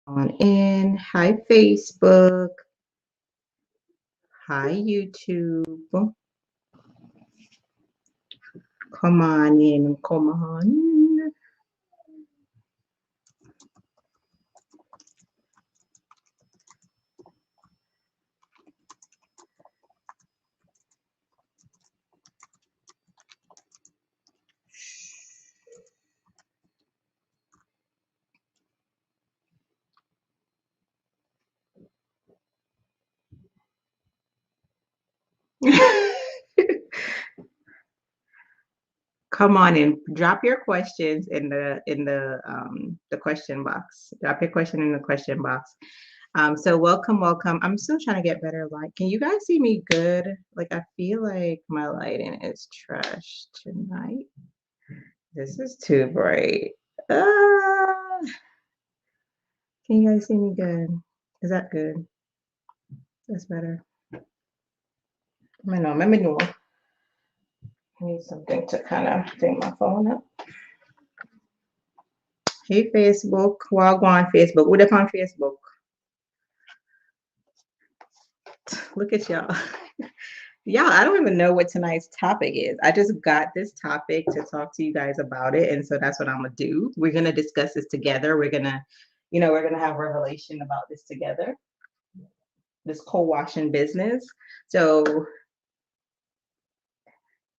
On in. Hi, Facebook. Hi, YouTube. Come on in. Come on. Come on in. Drop your questions in the question box. Drop your question in the question box. So welcome. I'm still trying to get better light. Can you guys see me good? Like I feel like my lighting is trash tonight. This is too bright. Ah, can you guys see me good? Is that good? That's better. Let me know. I need something to kind of bring my phone up. Hey, Facebook. Wagwan Facebook. What up on Facebook? Look at y'all. Y'all, I don't even know what tonight's topic is. I just got this topic to talk to you guys about it. And so that's what I'm going to do. We're going to discuss this together. We're going to have revelation about this together, this co-washing business. So,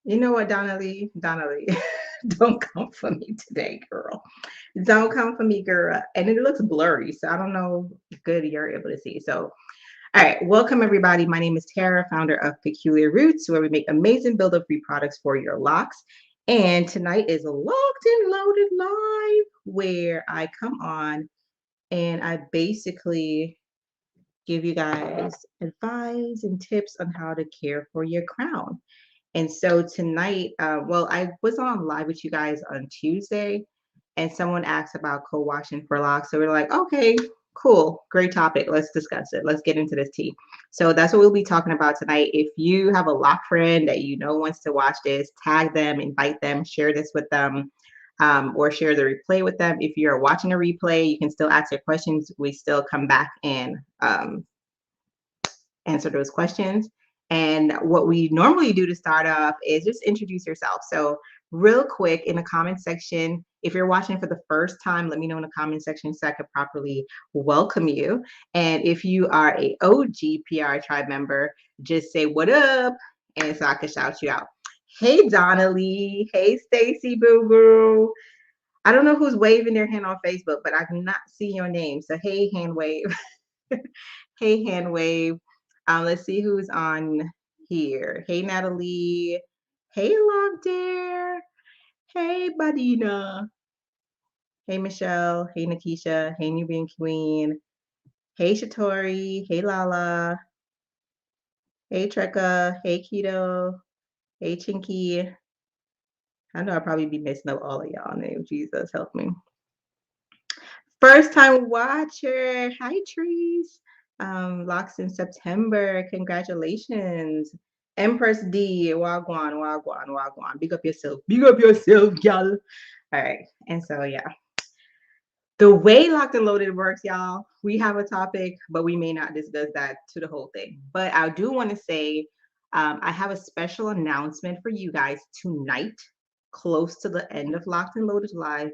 you know what, Donnelly? Don't come for me today, girl. Don't come for me, girl. And it looks blurry, so I don't know if good you're able to see. So, all right, welcome everybody. My name is Tara, founder of Peculiar Roots, where we make amazing build-up-free products for your locks. And tonight is a locked and loaded live where I come on and I basically give you guys advice and tips on how to care for your crown. And so tonight, I was on live with you guys on Tuesday, and someone asked about co-washing for locks. So we're like, okay, cool, great topic. Let's discuss it. Let's get into this tea. So that's what we'll be talking about tonight. If you have a lock friend that you know wants to watch this, tag them, invite them, share this with them, or share the replay with them. If you're watching a replay, you can still ask your questions. We still come back and answer those questions. And what we normally do to start off is just introduce yourself. So real quick in the comment section, if you're watching for the first time, let me know in the comment section so I could properly welcome you. And if you are a OG PR Tribe member, just say what up and so I can shout you out. Hey Donnelly, hey Stacy Boo Boo. I don't know who's waving their hand on Facebook, but I cannot see your name. So hey, hand wave. Hey, hand wave. Let's see who's on here. Hey, Natalie. Hey, Log Dare. Hey, Badina. Hey, Michelle. Hey, Nakisha. Hey, Nubian Queen. Hey, Shatori. Hey, Lala. Hey, Trekka. Hey, Keto. Hey, Chinky. I know I'll probably be messing up all of y'all names. Jesus, help me. First time watcher. Hi, Trees. Locks in September. Congratulations. Empress D. Wagwan, wagwan, wagwan. Big up yourself. Big up yourself, gal. All right. And so, yeah. The way Locked and Loaded works, y'all, we have a topic, but we may not discuss that to the whole thing. But I do want to say I have a special announcement for you guys tonight, close to the end of Locked and Loaded Live.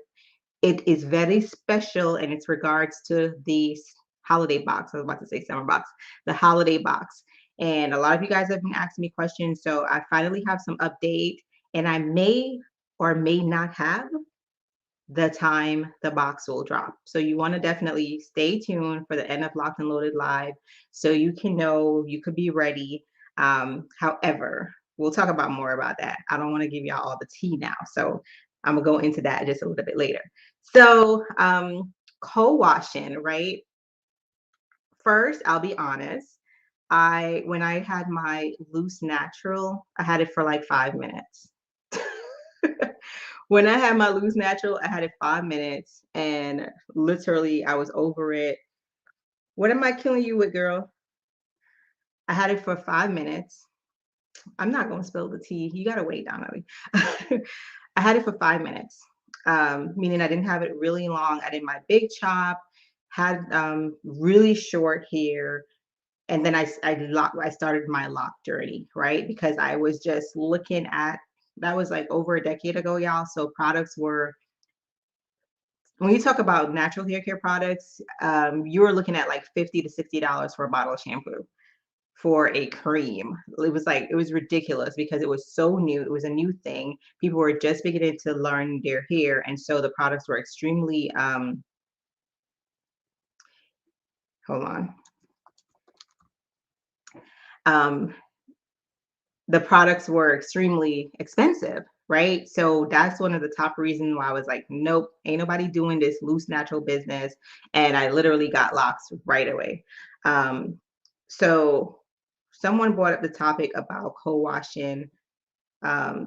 It is very special and it's regards to the holiday box. I was about to say summer box, the holiday box. And a lot of you guys have been asking me questions. So I finally have some update and I may or may not have the time the box will drop. So you want to definitely stay tuned for the end of Locked and Loaded Live so you can know, you could be ready. However, we'll talk about more about that. I don't want to give y'all all the tea now. So I'm gonna go into that just a little bit later. So co-washing, right? First, I'll be honest. When I had my loose natural, I had it for like 5 minutes. When I had my loose natural, I had it 5 minutes and literally I was over it. What am I killing you with, girl? I had it for 5 minutes. I'm not gonna spill the tea. You gotta wait, Donnelly. I had it for 5 minutes, meaning I didn't have it really long. I did my big chop, had really short hair, and then I started my lock journey, right? Because I was just looking at, that was like over a decade ago, y'all. So products were, when you talk about natural hair care products, you were looking at like $50 to $60 for a bottle of shampoo for a cream. It was ridiculous because it was so new. It was a new thing. People were just beginning to learn their hair, and so the products were extremely hold on. Um, the products were extremely expensive, right? So that's one of the top reasons why I was like, nope, ain't nobody doing this loose natural business. And I literally got locks right away. Um, so someone brought up the topic about co-washing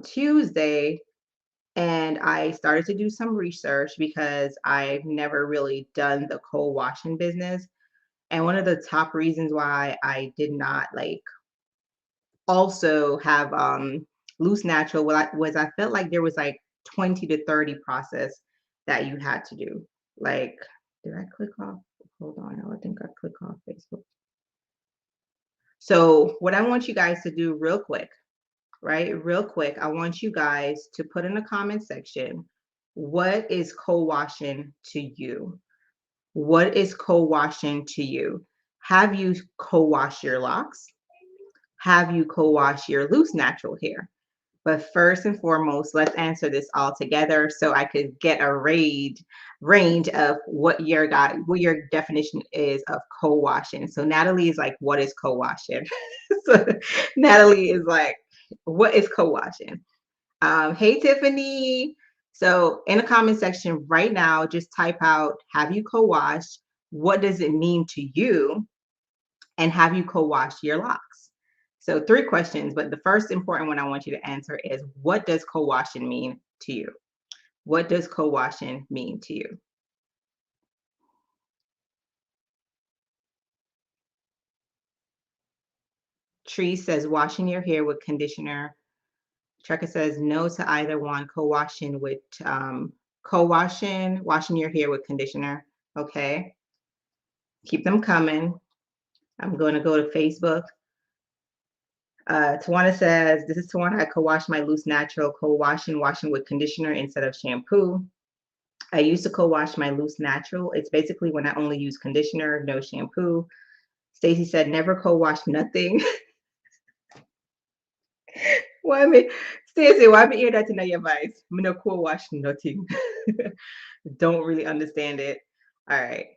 Tuesday, and I started to do some research because I've never really done the co-washing business. And one of the top reasons why I did not like also have loose natural I felt like there was like 20 to 30 process that you had to do. Like, did I click off? Hold on, no, I think I click off Facebook. So what I want you guys to do real quick, right? Real quick, I want you guys to put in the comment section, what is co-washing to you? What is co-washing to you? Have you co-washed your locks? Have you co-washed your loose natural hair? But first and foremost, let's answer this all together so I could get a range of what your definition is of co-washing. So Natalie is like, what is co-washing? So Natalie is like, what is co-washing? Hey Tiffany. So in the comment section right now, just type out, have you co-washed? What does it mean to you? And have you co-washed your locks? So 3 questions, but the first important one I want you to answer is, what does co-washing mean to you? What does co-washing mean to you? Tree says washing your hair with conditioner. Trekka says no to either one. Co-washing with washing your hair with conditioner. Okay, keep them coming. I'm going to go to Facebook. Tawana says, this is Tawana. I co-wash my loose natural washing with conditioner instead of shampoo. I used to co-wash my loose natural. It's basically when I only use conditioner, no shampoo. Stacy said, never co-wash nothing. Why me? Stacy, why me hear that in your advice? Me no co-wash nothing. Don't really understand it. All right.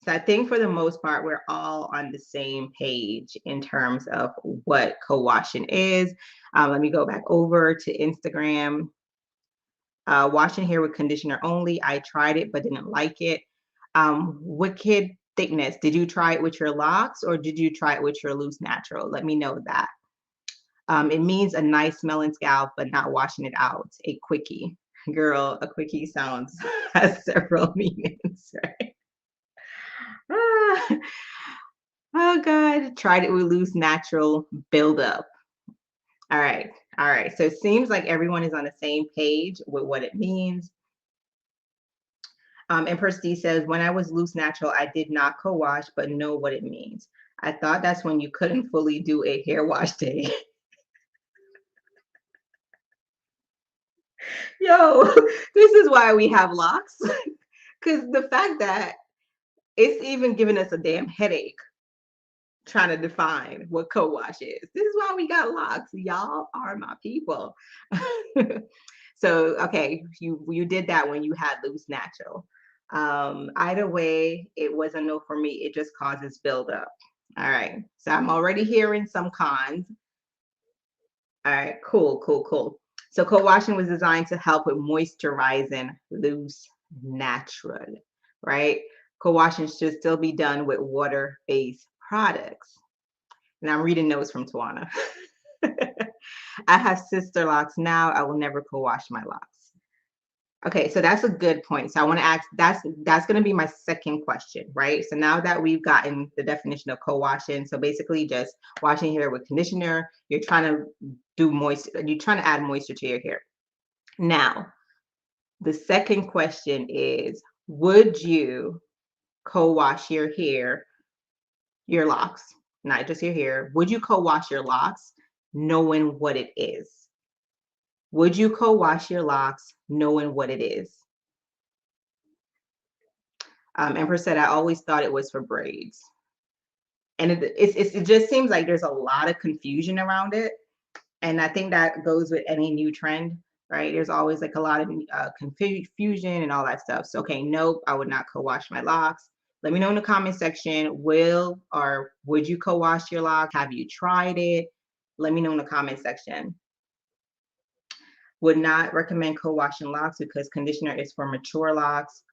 So I think for the most part, we're all on the same page in terms of what co-washing is. Let me go back over to Instagram. Washing hair with conditioner only. I tried it, but didn't like it. Wicked thickness. Did you try it with your locks or did you try it with your loose natural? Let me know that. It means a nice smelling scalp, but not washing it out. A quickie. Girl, a quickie sounds has several meanings, right? Ah, oh God, tried it with loose natural buildup. All right, all right. So it seems like everyone is on the same page with what it means. Empress D says, when I was loose natural, I did not co-wash, but know what it means. I thought that's when you couldn't fully do a hair wash day. Yo, this is why we have locks. Because the fact that it's even giving us a damn headache trying to define what co-wash is. This is why we got locks. Y'all are my people. So, okay, you did that when you had loose natural. Either way, it was a no for me. It just causes buildup. All right. So I'm already hearing some cons. All right, cool, cool, cool. So co-washing was designed to help with moisturizing loose natural, right? Co-washing should still be done with water-based products. And I'm reading notes from Tawana. I have sister locks now. I will never co-wash my locks. Okay, so that's a good point. So I want to ask, that's going to be my second question, right? So now that we've gotten the definition of co-washing, so basically just washing hair with conditioner, you're trying to you're trying to add moisture to your hair. Now, the second question is, would you co-wash your hair, your locks, not just your hair? Would you co-wash your locks knowing what it is? Would you co-wash your locks knowing what it is? Empress said, I always thought it was for braids. And it just seems like there's a lot of confusion around it. And I think that goes with any new trend, right? There's always like a lot of confusion and all that stuff. So, okay, nope, I would not co-wash my locks. Let me know in the comment section, will or would you co-wash your locks? Have you tried it? Let me know in the comment section. Would not recommend co-washing locks because conditioner is for mature locks.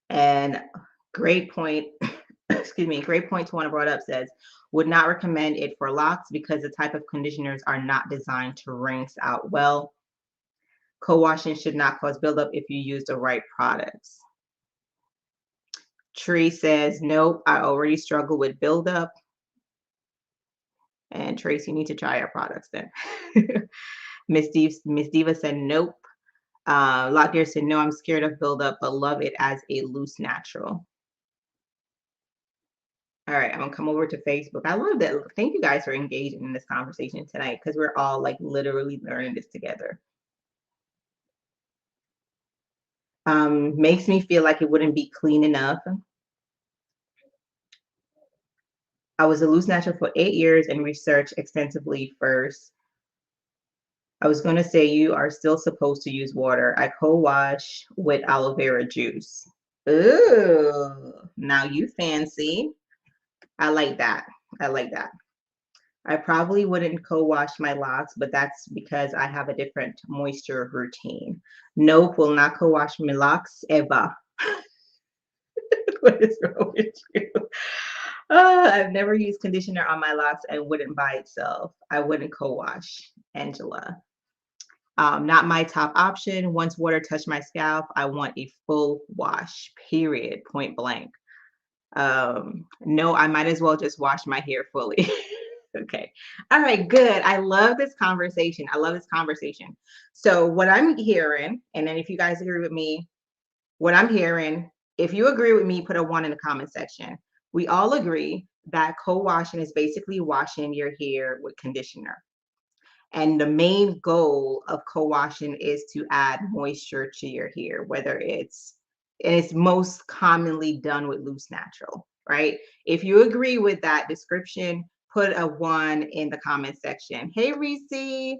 And great point. Excuse me, great point Tawana brought up says, would not recommend it for locks because the type of conditioners are not designed to rinse out well. Co-washing should not cause buildup if you use the right products. Tree says, nope, I already struggle with buildup. And Tracy, you need to try our products then. Miss Diva said, nope. Lockgear said, no, I'm scared of buildup, but love it as a loose natural. All right, I'm gonna come over to Facebook. I love that. Thank you guys for engaging in this conversation tonight because we're all like literally learning this together. Makes me feel like it wouldn't be clean enough. I was a loose natural for 8 years and researched extensively first. I was going to say you are still supposed to use water. I co-wash with aloe vera juice. Ooh, now you fancy. I like that. I like that. I probably wouldn't co-wash my locks, but that's because I have a different moisture routine. Nope, will not co-wash my locks ever. What is wrong with you? I've never used conditioner on my locks and wouldn't by itself. I wouldn't co-wash, Angela. Not my top option. Once water touched my scalp, I want a full wash, period, point blank. No, I might as well just wash my hair fully. Okay. All right, good. I love this conversation. I love this conversation. So what I'm hearing, and then if you guys agree with me, what I'm hearing, if you agree with me, put a 1 in the comment section. We all agree that co-washing is basically washing your hair with conditioner. And the main goal of co-washing is to add moisture to your hair, whether it's most commonly done with loose natural, right? If you agree with that description, put a 1 in the comment section. Hey, Reese,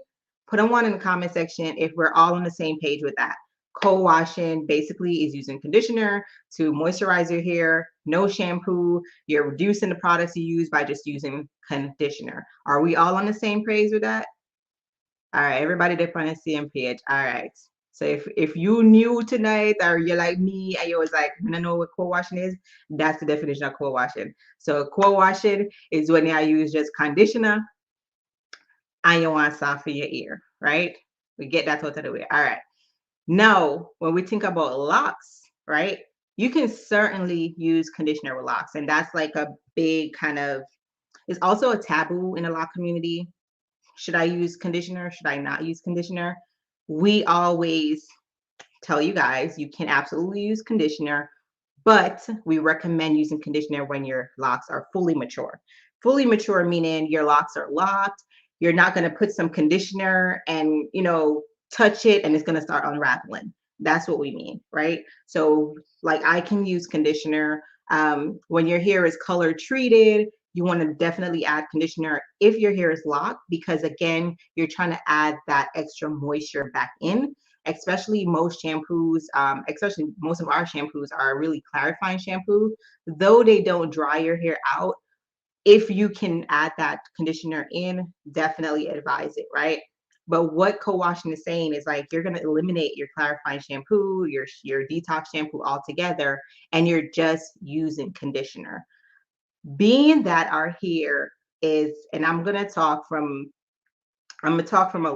put a 1 in the comment section if we're all on the same page with that. Co-washing basically is using conditioner to moisturize your hair, no shampoo. You're reducing the products you use by just using conditioner. Are we all on the same page with that? All right, everybody that's on the same page. All right. So if you new tonight or you're like me and you was like, I don't know what co-washing is, that's the definition of co-washing. So co-washing is when I use just conditioner and you want to soften your ear, right? We get that out of the way. All right. Now, when we think about locks, right? You can certainly use conditioner with locks. And that's like a big kind of, it's also a taboo in the lock community. Should I use conditioner? Should I not use conditioner? We always tell you guys you can absolutely use conditioner, but we recommend using conditioner when your locks are fully mature. Fully mature meaning your locks are locked. You're not going to put some conditioner and, touch it and it's going to start unraveling. That's what we mean, right? So like I can use conditioner when your hair is color treated. You want to definitely add conditioner if your hair is locked, because again, you're trying to add that extra moisture back in. Especially most shampoos, especially most of our shampoos are really clarifying shampoo. Though they don't dry your hair out, if you can add that conditioner in, definitely advise it, right? But what co-washing is saying is like you're going to eliminate your clarifying shampoo, your detox shampoo altogether, and you're just using conditioner. Being that our hair is, and I'm going to talk from a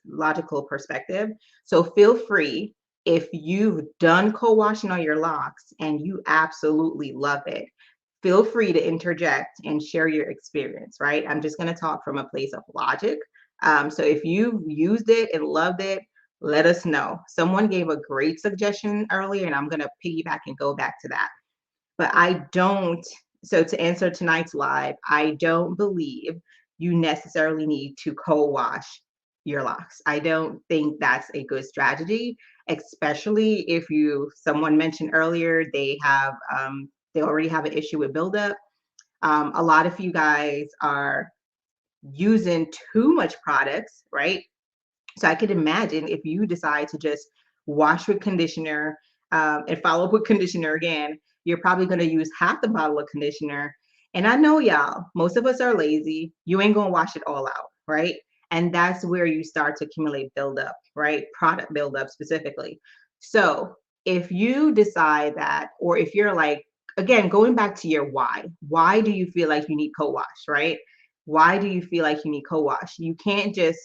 logical perspective. So feel free, if you've done co-washing on your locks and you absolutely love it, feel free to interject and share your experience, right? I'm just going to talk from a place of logic. So if you've used it and loved it, Let us know. Someone gave a great suggestion earlier, and I'm going to piggyback and go back to that. But I don't, so to answer tonight's live, I don't believe you necessarily need to co-wash your locks. I don't think that's a good strategy, especially if someone mentioned earlier, they already have an issue with buildup. A lot of you guys are using too much products, right? So I could imagine if you decide to just wash with conditioner and follow up with conditioner again, you're probably going to use half the bottle of conditioner. And I know y'all, most of us are lazy. You ain't going to wash it all out, right? And that's where you start to accumulate buildup, right? Product buildup specifically. So if you decide that, or if you're like, again, going back to your why do you feel like you need co-wash, right? Why do you feel like you need co-wash? You can't just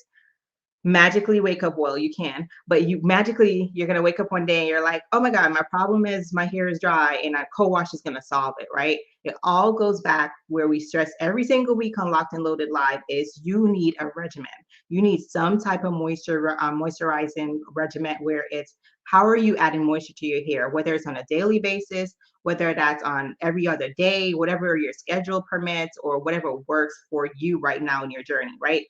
magically wake up, well, you can, but you're going to wake up one day and you're like, oh my god, my problem is my hair is dry and a co-wash is going to solve it, right? It all goes back where we stress every single week on Locked and Loaded Live is you need a regimen. You need some type of moisturizing regimen where it's how are you adding moisture to your hair, whether it's on a daily basis, whether that's on every other day, whatever your schedule permits, or whatever works for you right now in your journey, right?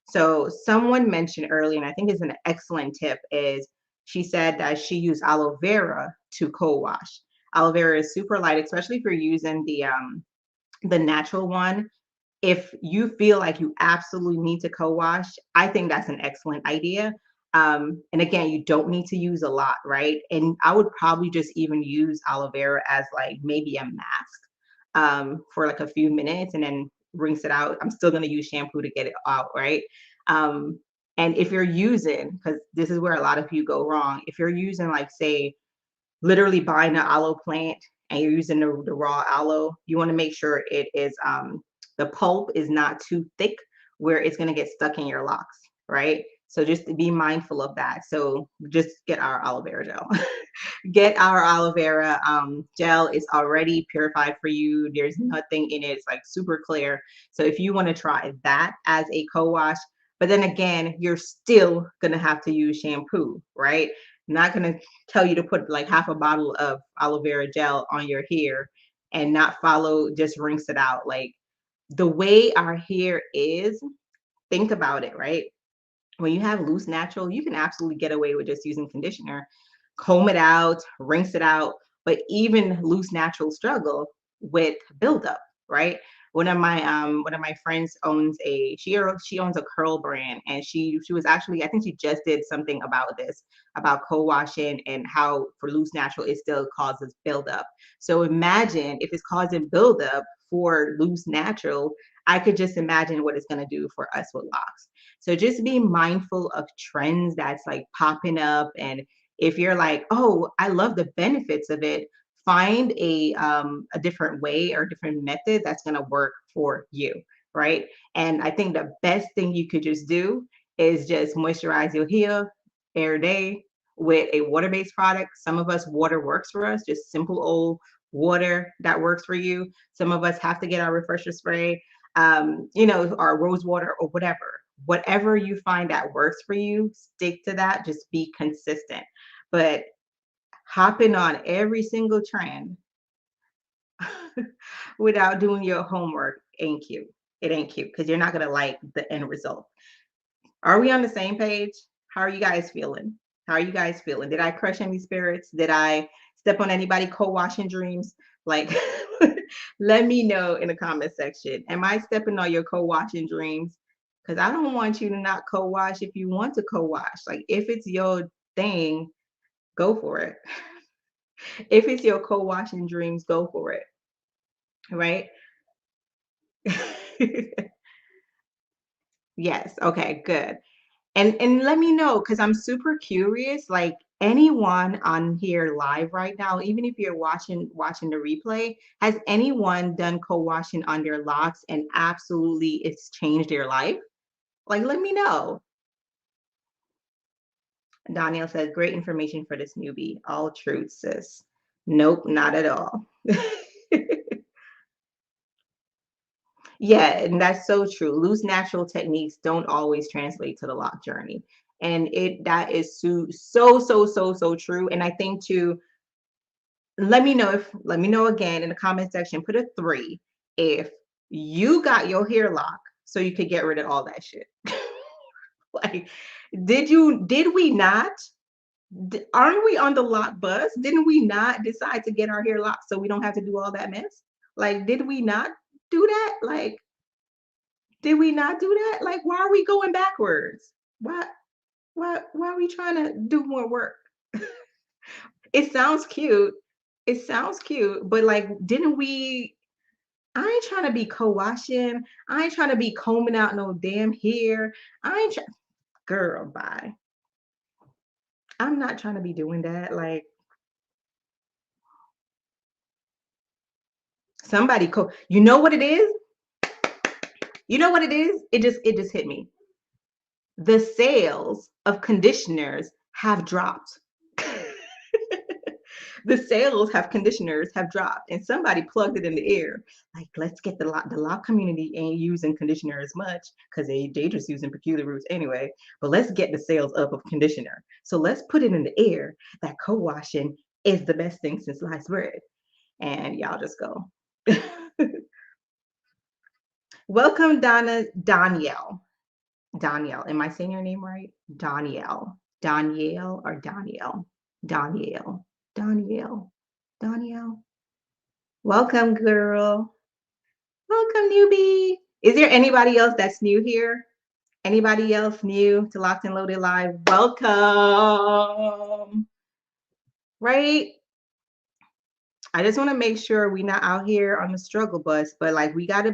So someone mentioned earlier, and I think is an excellent tip, is she said that she used aloe vera to co-wash. Aloe vera is super light, especially if you're using the natural one. If you feel like you absolutely need to co-wash, I think that's an excellent idea. And again, you don't need to use a lot, right? And I would probably just even use aloe vera as like maybe a mask for like a few minutes and then rinse it out. I'm still going to use shampoo to get it out, right? Um, and if you're using, because this is where a lot of you go wrong, if you're using like say literally buying an aloe plant and you're using the raw aloe, you want to make sure it is the pulp is not too thick where it's going to get stuck in your locks, right? So just be mindful of that. So just get our aloe vera gel. Get our aloe vera gel. It's already purified for you. There's nothing in it. It's like super clear. So if you want to try that as a co-wash, but then again, you're still gonna have to use shampoo, right? Not gonna tell you to put like half a bottle of aloe vera gel on your hair and not follow, just rinse it out. Like the way our hair is, think about it, right? When you have loose natural, you can absolutely get away with just using conditioner, comb it out, rinse it out. But even loose natural struggle with buildup, right? One of my friends owns she owns a curl brand, and she was actually, I think she just did something about this, about co-washing and how for loose natural it still causes buildup. So imagine if it's causing buildup for loose natural, I could just imagine what it's going to do for us with locks. So just be mindful of trends that's like popping up. And if you're like, oh, I love the benefits of it, find a different way or different method that's going to work for you, right? And I think the best thing you could just do is just moisturize your hair every day with a water-based product. Some of us, water works for us, just simple old water that works for you. Some of us have to get our refresher spray, or rose water or whatever you find that works for you, stick to that, just be consistent. But hopping on every single trend without doing your homework ain't cute. It ain't cute because you're not going to like the end result. Are we on the same page? How are you guys feeling? How are you guys feeling? Did I crush any spirits? Did I step on anybody co-washing dreams? Like, let me know in the comment section. Am I stepping on your co-washing dreams? Because I don't want you to not co-wash if you want to co-wash. Like, if it's your thing, go for it. If it's your co-washing dreams, go for it. Right? Yes. Okay, good. And let me know because I'm super curious. Like anyone on here live right now, even if you're watching the replay, has anyone done co-washing on their locks and absolutely it's changed their life? Like, let me know. Daniel says, great information for this newbie. All truth, sis. Nope, not at all. Yeah, and that's so true. Loose natural techniques don't always translate to the lock journey. And that is so true. And I think too, let me know again in the comment section, put a 3 if you got your hair locked so you could get rid of all that shit. Like, did we not? Aren't we on the lock bus? Didn't we not decide to get our hair locked so we don't have to do all that mess? Like, did we not do that? Like, did we not do that? Like, why are we going backwards? Why are we trying to do more work? It sounds cute. It sounds cute, but like, didn't we? I ain't trying to be co-washing. I ain't trying to be combing out no damn hair. I ain't trying, girl, bye. I'm not trying to be doing that. Like, you know what it is? You know what it is? It just hit me. The sales of conditioners have dropped. The sales have conditioners have dropped, and somebody plugged it in the air. Like, let's get the lock community ain't using conditioner as much because they just using peculiar roots anyway. But let's get the sales up of conditioner. So let's put it in the air that co-washing is the best thing since sliced bread. And y'all just go. Welcome, Danielle. Danielle. Am I saying your name right? Danielle. Danielle or Danielle? Danielle. Danielle. Danielle. Welcome, girl. Welcome, newbie. Is there anybody else that's new here? Anybody else new to Locked and Loaded Live? Welcome. Right? I just want to make sure we're not out here on the struggle bus, but like we gotta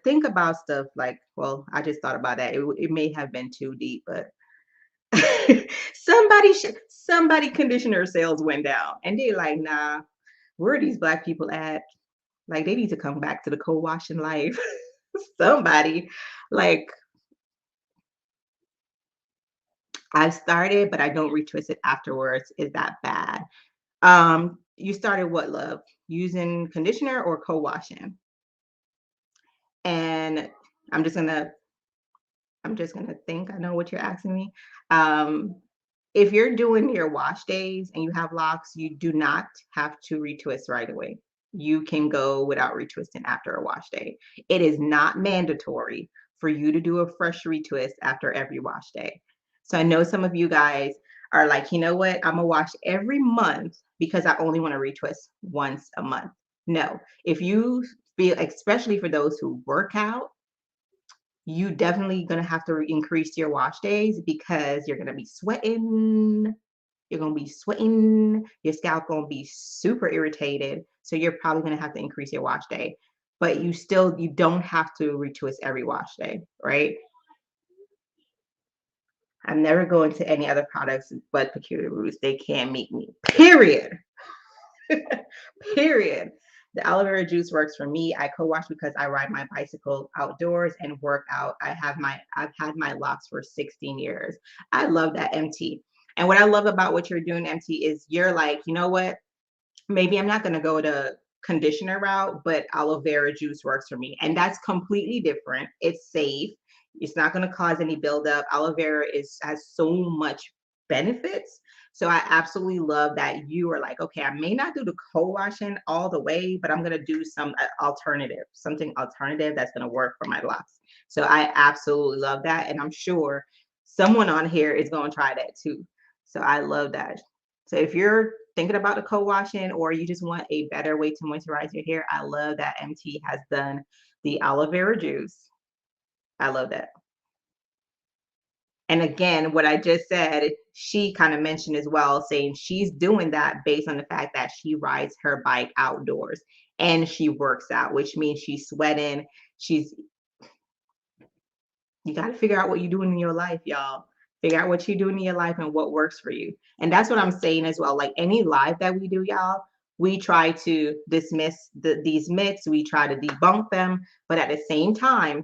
think about stuff. Like, well, I just thought about that. It may have been too deep, but somebody conditioner sales went down, and they're like, nah, where are these black people at? Like, they need to come back to the co-washing life. Somebody, like, I started, but I don't retwist it afterwards. Is that bad? You started what, love? Using conditioner or co-washing? And I'm just gonna think I know what you're asking me. Um, if you're doing your wash days and you have locks, you do not have to retwist right away. You can go without retwisting after a wash day. It is not mandatory for you to do a fresh retwist after every wash day. So I know some of you guys are like, you know what? I'm gonna wash every month because I only want to retwist once a month. No, if you feel, especially for those who work out, you definitely gonna have to increase your wash days because you're gonna be sweating. You're gonna be sweating. Your scalp gonna be super irritated. So you're probably gonna have to increase your wash day. But you don't have to retwist every wash day, right? I'm never going to any other products but Peculiar Roots. They can't meet me. Period. Period. The aloe vera juice works for me. I co-wash because I ride my bicycle outdoors and work out. I've had my locks for 16 years. I love that, MT. And what I love about what you're doing, MT, is you're like, you know what? Maybe I'm not going to go the conditioner route, but aloe vera juice works for me. And that's completely different. It's safe. It's not going to cause any buildup. Aloe vera has so much benefits. So I absolutely love that you are like, okay, I may not do the co-washing all the way, but I'm going to do something alternative that's going to work for my locks. So I absolutely love that. And I'm sure someone on here is going to try that too. So I love that. So if you're thinking about the co-washing or you just want a better way to moisturize your hair, I love that MT has done the aloe vera juice. I love that. And again, what I just said, she kind of mentioned as well, saying she's doing that based on the fact that she rides her bike outdoors and she works out, which means she's sweating. She's You got to figure out what you're doing in your life, y'all. Figure out what you're doing in your life and what works for you. And that's what I'm saying as well. Like any live that we do, y'all, we try to dismiss these myths, we try to debunk them, but at the same time,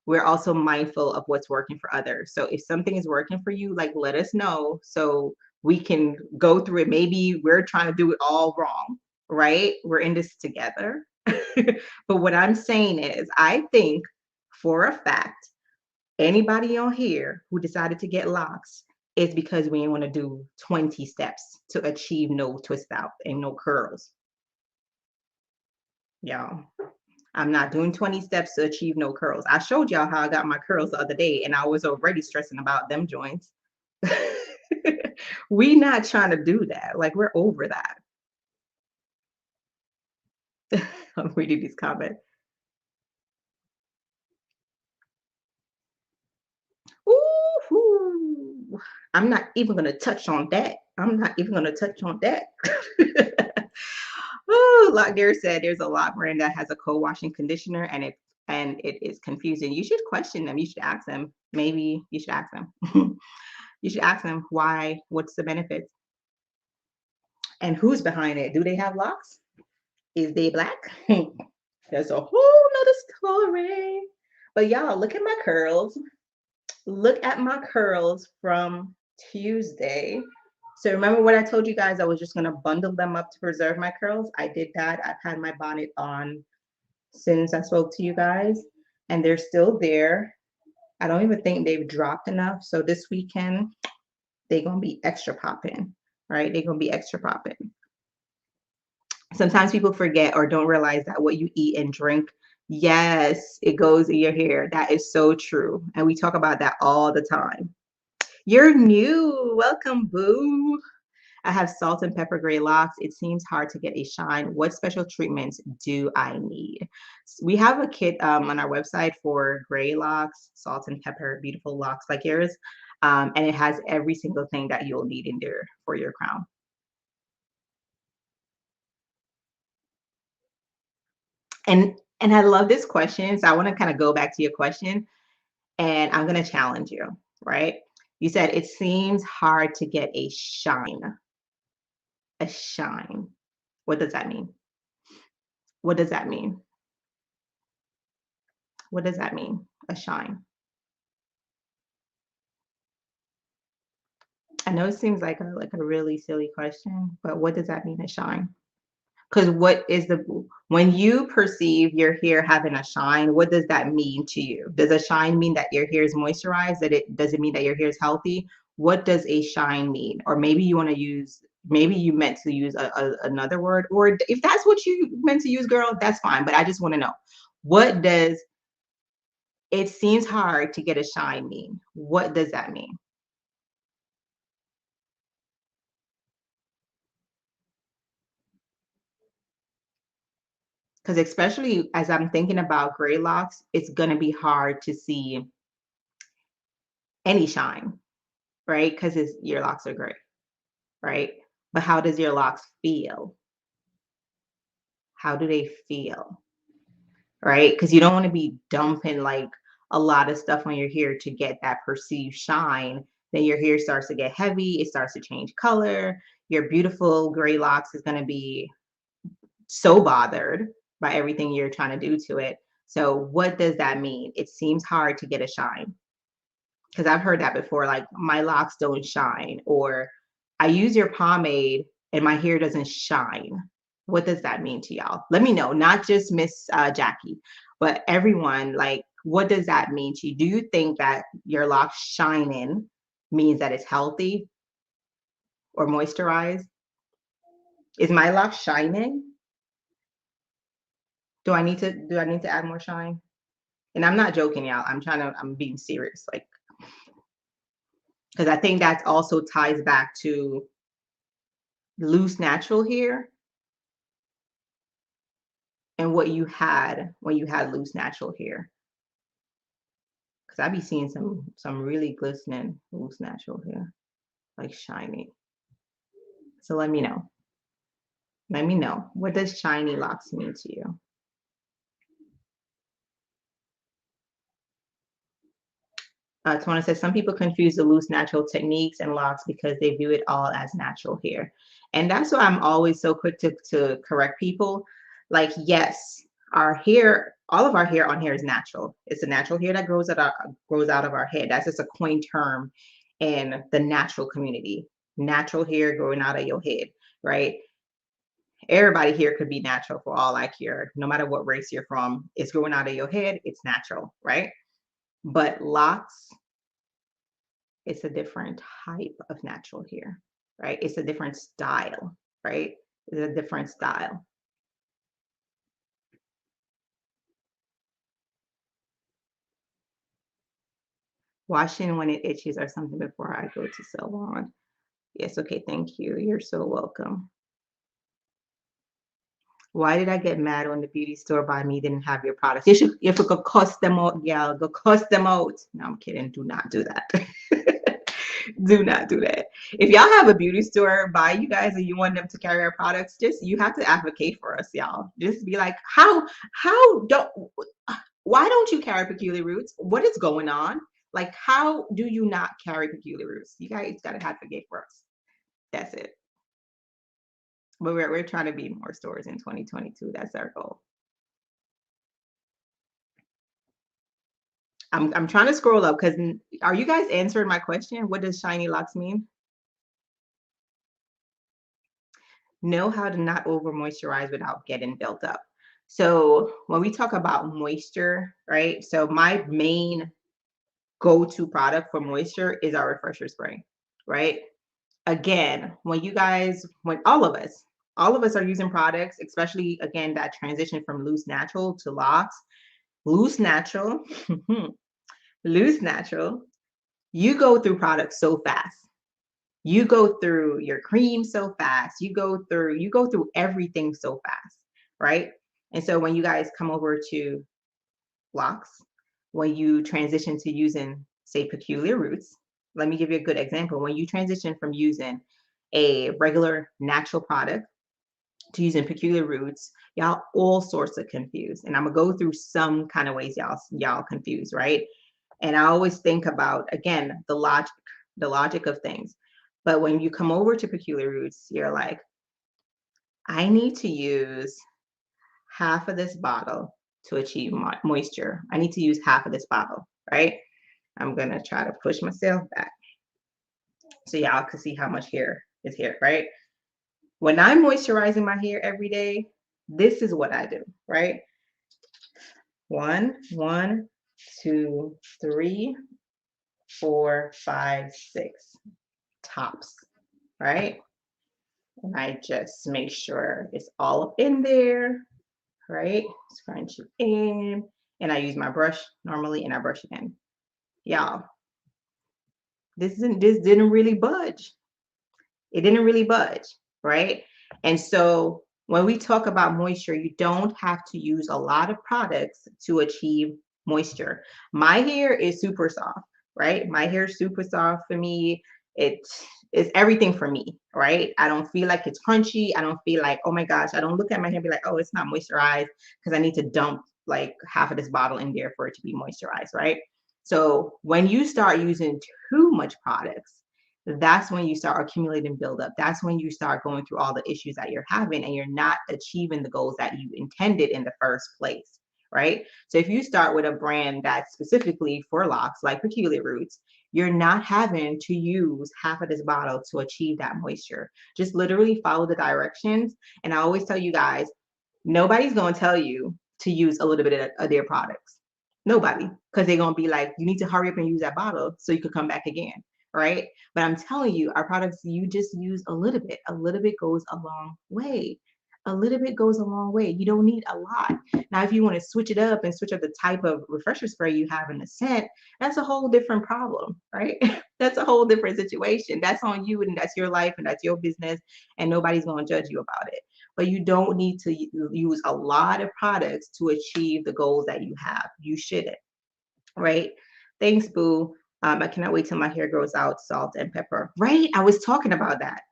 we're also mindful of what's working for others. So if something is working for you, like let us know so we can go through it. Maybe we're trying to do it all wrong, right? We're in this together. But what I'm saying is, I think for a fact, anybody on here who decided to get locks, It's because we want to do 20 steps to achieve no twist out and no curls. Y'all, I'm not doing 20 steps to achieve no curls. I showed y'all how I got my curls the other day, and I was already stressing about them joints. We not trying to do that. Like, we're over that. I'm reading these comments. Ooh, I'm not even gonna touch on that. I'm not even gonna touch on that. Ooh, like Gary said, there's a lot brand that has a co-washing conditioner, and it is confusing. You should question them. You should ask them. Maybe you should ask them. You should ask them why. What's the benefits and who's behind it? Do they have locks? Is they black? There's a whole nother story. But y'all, look at my curls. Look at my curls from Tuesday. So remember what I told you guys? I was just gonna bundle them up to preserve my curls. I did that. I've had my bonnet on since I spoke to you guys, and they're still there. I don't even think they've dropped enough. So this weekend, they're gonna be extra popping, right? They're gonna be extra popping. Sometimes people forget or don't realize that what you eat and drink, yes, it goes in your hair. That is so true. And we talk about that all the time. You're new. Welcome, boo. I have salt and pepper gray locks. It seems hard to get a shine. What special treatments do I need? We have a kit on our website for gray locks, salt and pepper, beautiful locks like yours. And it has every single thing that you'll need in there for your crown. And I love this question. So I want to kind of go back to your question, and I'm going to challenge you, right? You said it seems hard to get a shine. A shine. What does that mean? What does that mean? What does that mean? A shine. I know it seems like a really silly question, but what does that mean, a shine? Because what is the when you perceive your hair having a shine, what does that mean to you? Does a shine mean that your hair is moisturized? That it does it mean that your hair is healthy? What does a shine mean? Or maybe you want to use maybe you meant to use another word, or if that's what you meant to use, girl, that's fine. But I just want to know, what does it seems hard to get a shine mean? What does that mean? Because especially as I'm thinking about gray locks, it's gonna be hard to see any shine, right? Because your locks are gray, right? But how does your locks feel? How do they feel, right? Because you don't want to be dumping like a lot of stuff on your hair to get that perceived shine. Then your hair starts to get heavy, it starts to change color. Your beautiful gray locks is going to be so bothered by everything you're trying to do to it. So, what does that mean? It seems hard to get a shine. Because I've heard that before, like my locks don't shine, or I use your pomade and my hair doesn't shine. What does that mean to y'all? Let me know, not just Miss Jackie, but everyone. Like, what does that mean to you? Do you think that your locks shining means that it's healthy or moisturized? Is my lock shining? Do I need to add more shine? And I'm not joking, y'all. I'm being serious. Like, because I think that also ties back to loose natural hair and what you had when you had loose natural hair. Because I be seeing some really glistening loose natural hair, like shiny. So let me know. Let me know. What does shiny locks mean to you? Tawana says some people confuse the loose natural techniques and locks because they view it all as natural hair. And that's why I'm always so quick to correct people. Like, yes, our hair, all of our hair on hair is natural. It's a natural hair that grows out of our head. That's just a coined term in the natural community. Natural hair growing out of your head, right? Everybody here could be natural for all I care. No matter what race you're from, it's growing out of your head, it's natural, right? But locks It's a different type of natural hair, right? It's a different style, right? It's a different style. Washing when it itches or something before I go to salon. Yes, okay, thank you. You're so welcome. Why did I get mad when the beauty store by me didn't have your products? If it could cuss them out, yeah, go cuss them out. No, I'm kidding. Do not do that. Do not do that. If y'all have a beauty store by you guys and you want them to carry our products, just you have to advocate for us, y'all. Just be like, how don't why don't you carry Peculiar Roots? What is going on? Like, how do you not carry Peculiar Roots? You guys gotta advocate for us. That's it. But we're trying to be more stores in 2022. That's our goal. I'm trying to scroll up because are you guys answering my question? What does shiny locks mean? Know how to not over moisturize without getting built up. So when we talk about moisture, right? So my main go-to product for moisture is our refresher spray, right? Again, when all of us are using products, especially again that transition from loose natural to locks, loose natural, loose natural, you go through products so fast. You go through your cream so fast. You go through everything so fast, right? And so when you guys come over to locks, when you transition to using, say, Peculiar Roots, let me give you a good example. When you transition from using a regular natural product to using Peculiar Roots, y'all all sorts of confused. And I'm gonna go through some kind of ways y'all confused, right? And I always think about again the logic of things. But when you come over to Peculiar Roots, you're like, I need to use half of this bottle to achieve moisture. I need to use half of this bottle, right? I'm gonna try to push myself back so y'all can see how much hair is here, right? When I'm moisturizing my hair every day, this is what I do, right? One, two, three, four, five, six tops, right? And I just make sure it's all up in there, right? Scrunch it in. And I use my brush normally and I brush it in. Y'all, this didn't really budge. It didn't really budge, right? And so when we talk about moisture, you don't have to use a lot of products to achieve moisture. My hair is super soft, right? My hair is super soft for me. It is everything for me, right? I don't feel like it's crunchy. I don't feel like, oh my gosh, I don't look at my hair and be like, oh, it's not moisturized because I need to dump like half of this bottle in there for it to be moisturized, right? So when you start using too much products, that's when you start accumulating buildup. That's when you start going through all the issues that you're having and you're not achieving the goals that you intended in the first place, right? So if you start with a brand that's specifically for locks, like Peculiar Roots, you're not having to use half of this bottle to achieve that moisture. Just literally follow the directions. And I always tell you guys, nobody's going to tell you to use a little bit of their products. Nobody, because they're going to be like, you need to hurry up and use that bottle so you could come back again, right? But I'm telling you, our products, you just use a little bit. A little bit goes a long way. A little bit goes a long way. You don't need a lot. Now, if you want to switch it up and switch up the type of refresher spray you have in the scent, that's a whole different problem, right? That's a whole different situation. That's on you and that's your life and that's your business, and nobody's going to judge you about it. But you don't need to use a lot of products to achieve the goals that you have. You shouldn't, right? Thanks, Boo. I cannot wait till my hair grows out, salt and pepper. Right? I was talking about that.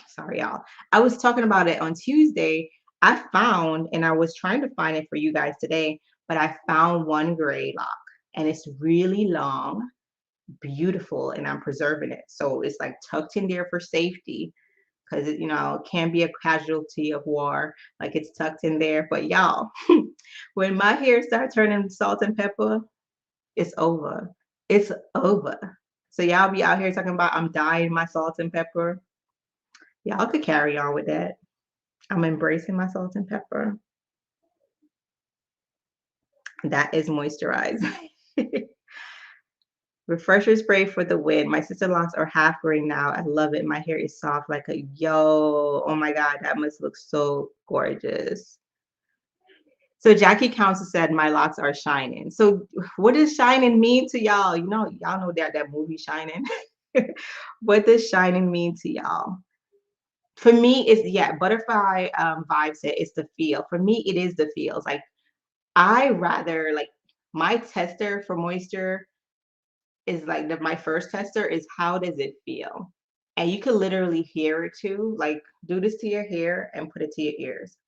Sorry, y'all. I was talking about it on Tuesday. I found, and I was trying to find it for you guys today, but I found one gray lock and it's really long, beautiful, and I'm preserving it. So it's like tucked in there for safety because it, can be a casualty of war. Like it's tucked in there. But y'all, when my hair starts turning salt and pepper, it's over. It's over. So y'all be out here talking about I'm dyeing my salt and pepper. Y'all could carry on with that. I'm embracing my salt and pepper. That is moisturized. Refresher spray for the win. My sister locks are half gray now. I love it. My hair is soft like a yo. Oh my God, that must look so gorgeous. So Jackie Council said my locks are shining. So what does shining mean to y'all? You know, y'all know that movie Shining. What does shining mean to y'all? For me, it's yeah, butterfly vibe said it's the feel. For me, it is the feels. Like I rather like my tester for moisture is like my first tester is how does it feel? And you could literally hear it too. Like do this to your hair and put it to your ears.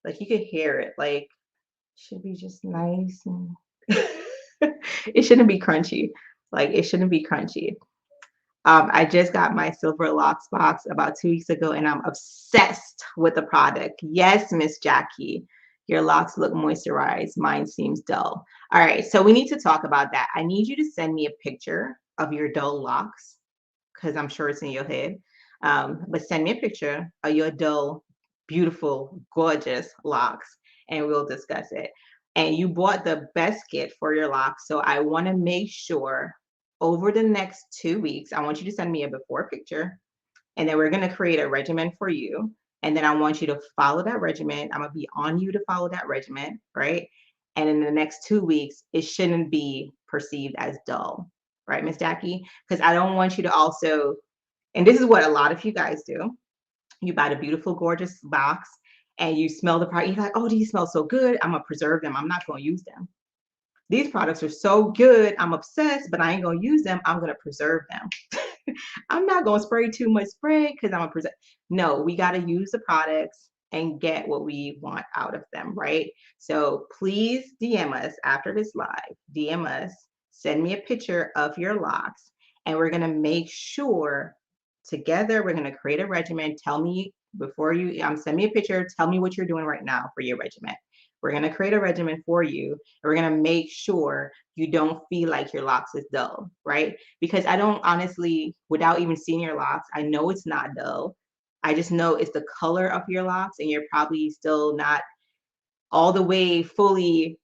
Like you could hear it. Like should be just nice and it shouldn't be crunchy. Like it shouldn't be crunchy. I just got my silver locks box about 2 weeks ago, and I'm obsessed with the product. Yes, Miss Jackie, your locks look moisturized. Mine seems dull. All right, so we need to talk about that. I need you to send me a picture of your dull locks because I'm sure it's in your head. But send me a picture of your dull, beautiful, gorgeous locks, and we'll discuss it. And you bought the best kit for your locks, so I want to make sure over the next 2 weeks, I want you to send me a before picture, and then we're going to create a regimen for you. And then I want you to follow that regimen. I'm going to be on you to follow that regimen, right? And in the next 2 weeks, it shouldn't be perceived as dull, right, Miss Jackie? Because I don't want you to also, and this is what a lot of you guys do. You buy the beautiful, gorgeous box and you smell the product. You're like, oh, these smell so good. I'm going to preserve them. I'm not going to use them. These products are so good. I'm obsessed, but I ain't going to use them. I'm going to preserve them. I'm not going to spray too much spray because I'm a present. No, we got to use the products and get what we want out of them, right? So please DM us after this live. DM us, send me a picture of your locks, and we're going to make sure together we're going to create a regimen. Tell me before you send me a picture. Tell me what you're doing right now for your regimen. We're going to create a regimen for you, and we're going to make sure you don't feel like your locks is dull, right? Because I don't honestly, without even seeing your locks, I know it's not dull. I just know it's the color of your locks, and you're probably still not all the way fully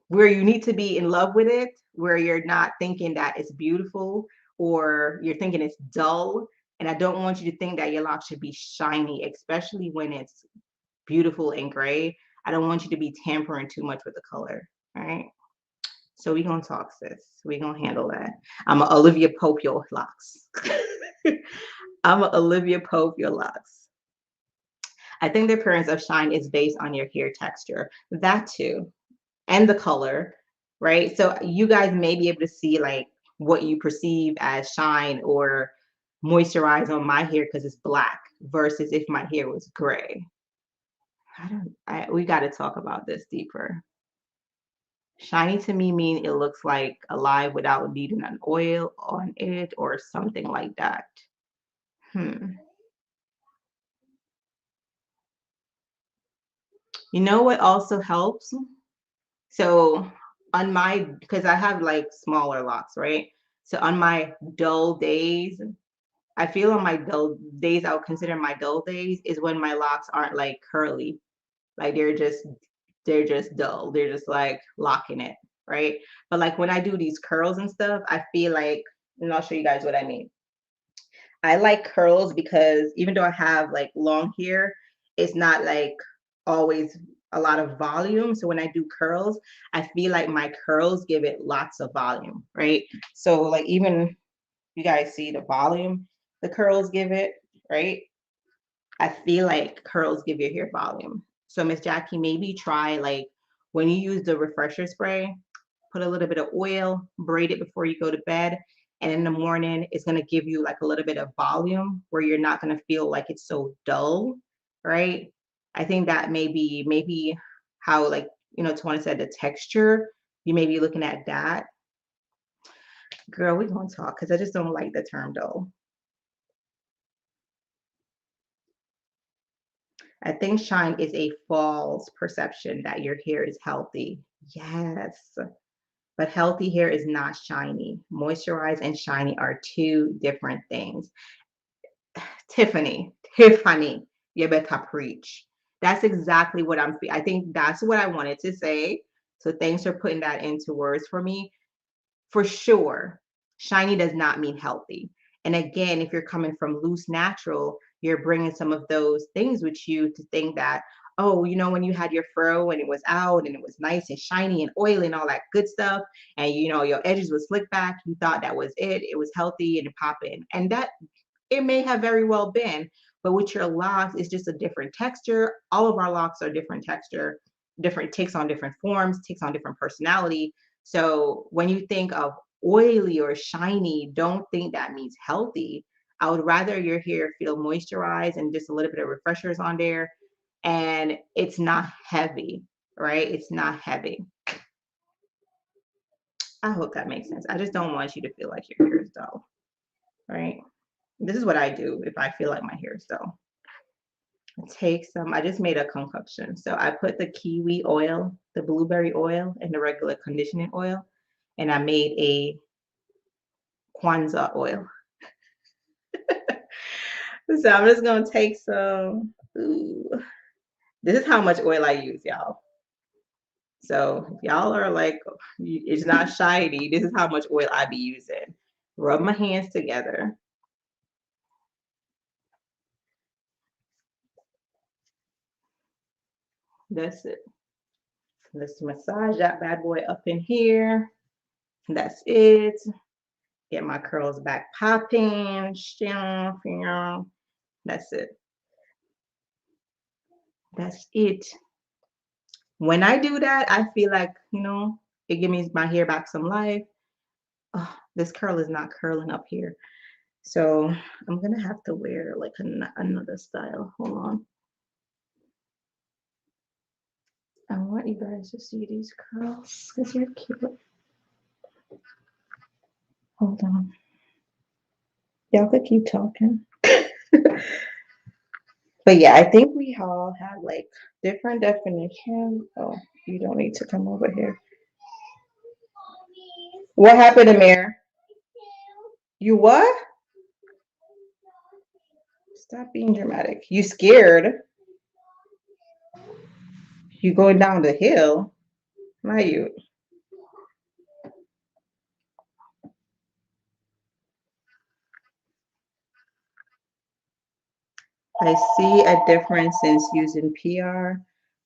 where you need to be in love with it, where you're not thinking that it's beautiful or you're thinking it's dull. And I don't want you to think that your locks should be shiny, especially when it's beautiful and gray. I don't want you to be tampering too much with the color. All right. So we gonna talk, sis. We gonna handle that. I'm a Olivia Pope your locks. I'm a Olivia Pope your locks. I think the appearance of shine is based on your hair texture. That too. And the color, right? So you guys may be able to see like what you perceive as shine or moisturize on my hair because it's black versus if my hair was gray. We got to talk about this deeper. Shiny to me mean it looks like alive without needing an oil on it or something like that. Hmm. You know what also helps? So on my, because I have like smaller locks, right? So on my dull days, I feel on my dull days, I would consider my dull days is when my locks aren't like curly. Like they're just dull. They're just like locking it, right? But like when I do these curls and stuff, I feel like, and I'll show you guys what I mean. I like curls because even though I have like long hair, it's not like always a lot of volume. So when I do curls, I feel like my curls give it lots of volume, right? So like even you guys see the volume the curls give it, right? I feel like curls give your hair volume. So Miss Jackie, maybe try like when you use the refresher spray, put a little bit of oil, braid it before you go to bed. And in the morning, it's going to give you like a little bit of volume where you're not going to feel like it's so dull, right? I think that maybe how like, Tawana said the texture, you may be looking at that. Girl, we're going to talk because I just don't like the term dull. I think shine is a false perception that your hair is healthy. Yes, but healthy hair is not shiny. Moisturized and shiny are two different things. Tiffany, you better preach. That's exactly what I think that's what I wanted to say. So thanks for putting that into words for me. for sure, shiny does not mean healthy. And again, if you're coming from loose natural, you're bringing some of those things with you to think that, oh, when you had your fro and it was out and it was nice and shiny and oily and all that good stuff, and your edges was slicked back, you thought that was it. It was healthy and popping. And that it may have very well been, but with your locks, it's just a different texture. All of our locks are different texture, different takes on different forms, takes on different personality. So when you think of oily or shiny, don't think that means healthy. I would rather your hair feel moisturized and just a little bit of refreshers on there. And it's not heavy, right? It's not heavy. I hope that makes sense. I just don't want you to feel like your hair is dull, right? This is what I do if I feel like my hair is dull. Take some, I just made a concoction. So I put the kiwi oil, the blueberry oil, and the regular conditioning oil, and I made a Kwanzaa oil. So I'm just gonna take some. Ooh. This is how much oil I use, y'all. So if y'all are like, it's not shiny, this is how much oil I be using. Rub my hands together. That's it. Let's massage that bad boy up in here. That's it. Get my curls back popping. That's it. That's it. When I do that, I feel like, it gives me my hair back some life. Oh, this curl is not curling up here. So I'm going to have to wear like another style. Hold on. I want you guys to see these curls because they're cute. Hold on. Y'all could keep talking. But yeah, I think we all have like different definitions. Oh, you don't need to come over here. What happened, Amir? You what? Stop being dramatic. You scared? You going down the hill? Not you. I see a difference since using PR.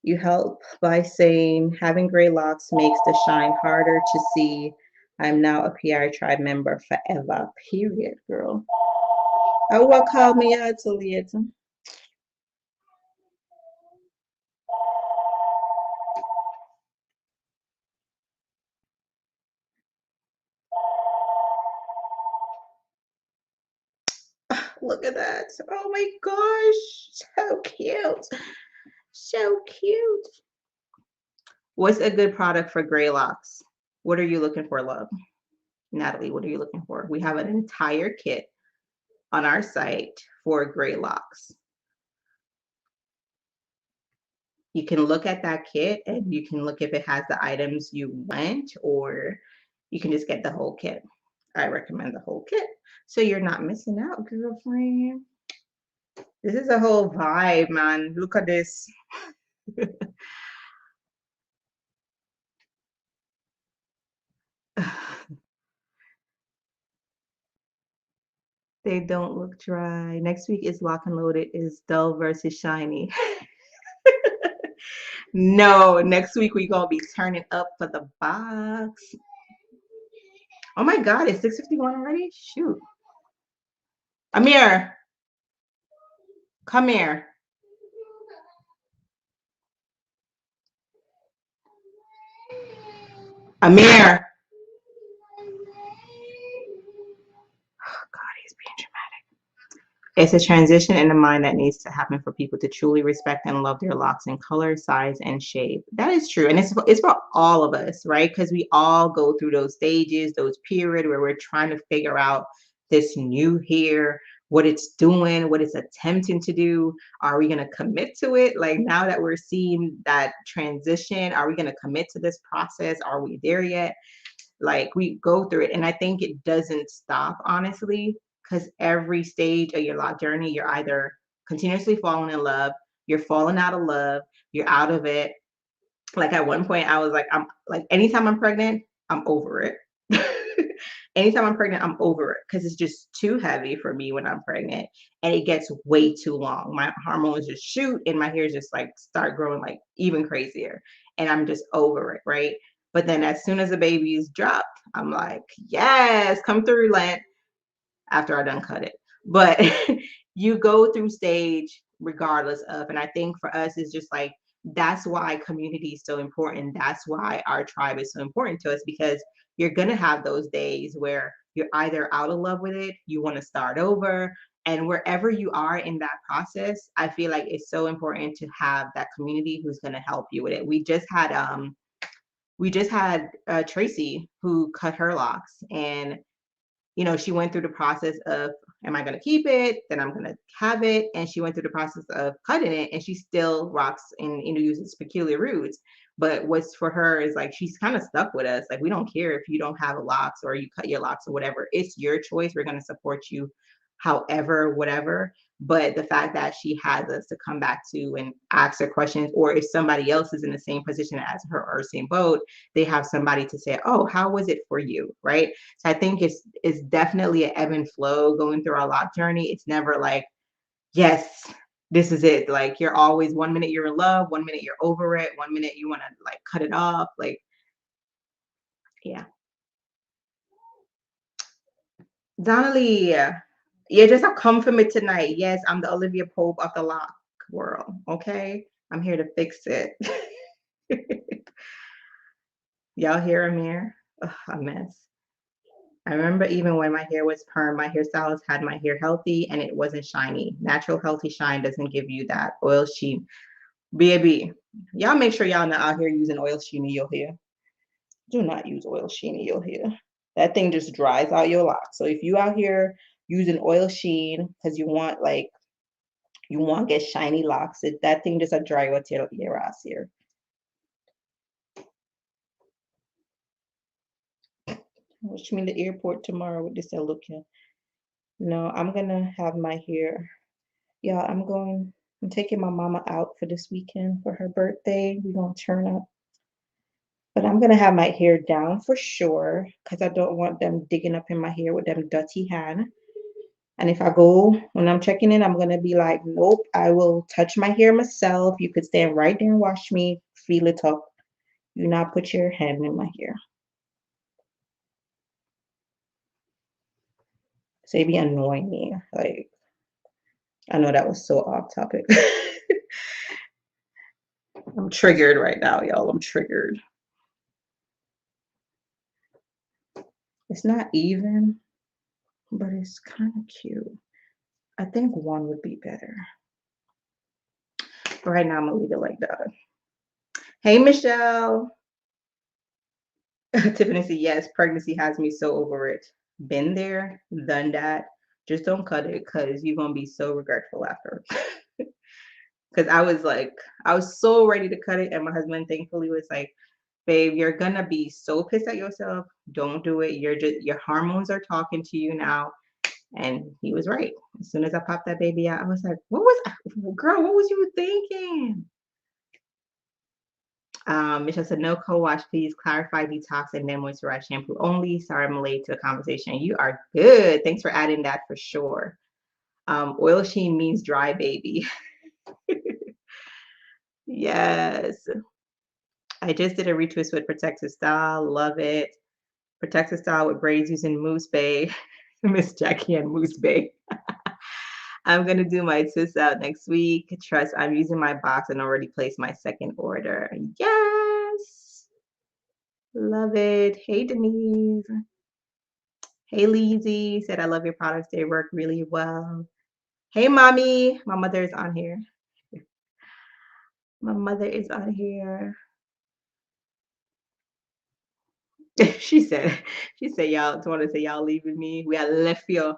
You help by saying having gray locks makes the shine harder to see. I'm now a PR tribe member forever. Period, girl. Oh, what called me out to later. Look at that. Oh my gosh. So cute. So cute. What's a good product for gray locks? What are you looking for, love? Natalie, what are you looking for? We have an entire kit on our site for gray locks. You can look at that kit and you can look if it has the items you want, or you can just get the whole kit. I recommend the whole kit so you're not missing out, girlfriend. This is a whole vibe, man. Look at this. They don't look dry. Next week is lock and loaded is dull versus shiny. No, next week we gonna be turning up for the box. Oh my god, it's 6:51 already? Shoot. Amir, come here. Amir. Oh god, he's being dramatic. It's a transition in the mind that needs to happen for people to truly respect and love their locks in color, size, and shape. That is true. And it's for all of us, right? Because we all go through those stages, those periods where we're trying to figure out this new hair, what it's doing, what it's attempting to do. Are we going to commit to it? Like now that we're seeing that transition, are we going to commit to this process? Are we there yet? Like we go through it. And I think it doesn't stop, honestly, because every stage of your lock journey, you're either continuously falling in love, you're falling out of love, you're out of it. Like at one point, I was like, I'm like, anytime I'm pregnant, I'm over it. Anytime I'm pregnant, I'm over it because it's just too heavy for me when I'm pregnant, and it gets way too long. My hormones just shoot, and my hair just like start growing like even crazier, and I'm just over it, right? But then as soon as the baby is dropped, I'm like, yes, come through, Lent after I done cut it. But you go through stage regardless of, and I think for us it's just like that's why community is so important. That's why our tribe is so important to us because you're gonna have those days where you're either out of love with it, you want to start over, and wherever you are in that process, I feel like it's so important to have that community who's gonna help you with it. We just had Tracy who cut her locks, and she went through the process of, am I going to keep it? Then I'm going to have it. And she went through the process of cutting it, and she still rocks and uses peculiar roots. But what's for her is like, she's kind of stuck with us. Like, we don't care if you don't have locks or you cut your locks or whatever. It's your choice. We're going to support you however, whatever. But the fact that she has us to come back to and ask her questions, or if somebody else is in the same position as her or same boat, they have somebody to say, oh, how was it for you? Right. So I think it's definitely an ebb and flow going through our lock journey. It's never like, yes, this is it. Like you're always 1 minute you're in love, 1 minute you're over it, 1 minute you want to like cut it off. Like, yeah. Donnelly, yeah, just come for me tonight. Yes, I'm the Olivia Pope of the lock world. Okay. I'm here to fix it. Y'all hear Amir? Ugh, a mess. I remember even when my hair was perm, my hairstylist had my hair healthy and it wasn't shiny. Natural healthy shine doesn't give you that oil sheen. Baby, y'all make sure y'all not out here using oil sheen in your hair. Do not use oil sheen in your hair. That thing just dries out your locks. So if you out here using oil sheen because you want to get shiny locks, that thing just a dry out your ass here. Wish me the airport tomorrow with this look here. No, I'm gonna have my hair. Yeah, I'm taking my mama out for this weekend for her birthday. We're gonna turn up. But I'm gonna have my hair down for sure because I don't want them digging up in my hair with them dirty hand. And if I go when I'm checking in, I'm gonna be like, nope, I will touch my hair myself. You could stand right there and watch me feel it up. Do not put your hand in my hair. So it be annoying me. Like, I know that was so off topic. I'm triggered right now, y'all. I'm triggered. It's not even, but it's kind of cute. I think one would be better. But right now, I'm gonna leave it like that. Hey, Michelle. Tiffany said, yes, pregnancy has me so over it. Been there, done that. Just don't cut it because you're gonna be so regretful after. Because I was so ready to cut it, and my husband thankfully was like, babe, you're gonna be so pissed at yourself. Don't do it. Your hormones are talking to you now. And he was right. As soon as I popped that baby out, I was like, girl, what was you thinking? Michelle said, no co-wash, please clarify detox and then moisturize shampoo only. Sorry, I'm late to the conversation. You are good. Thanks for adding that for sure. Oil sheen means dry baby. Yes. I just did a retwist with protective style. Love it. Protective style with braids using Moose Bay. Miss Jackie and Moose Bay. I'm gonna do my twist out next week. Trust, I'm using my box and already placed my second order. Yes. Love it. Hey, Denise. Hey, Leezy. Said, I love your products. They work really well. Hey, mommy. My mother is on here. My mother is on here. she said, y'all, want to say y'all leaving me. We are left here.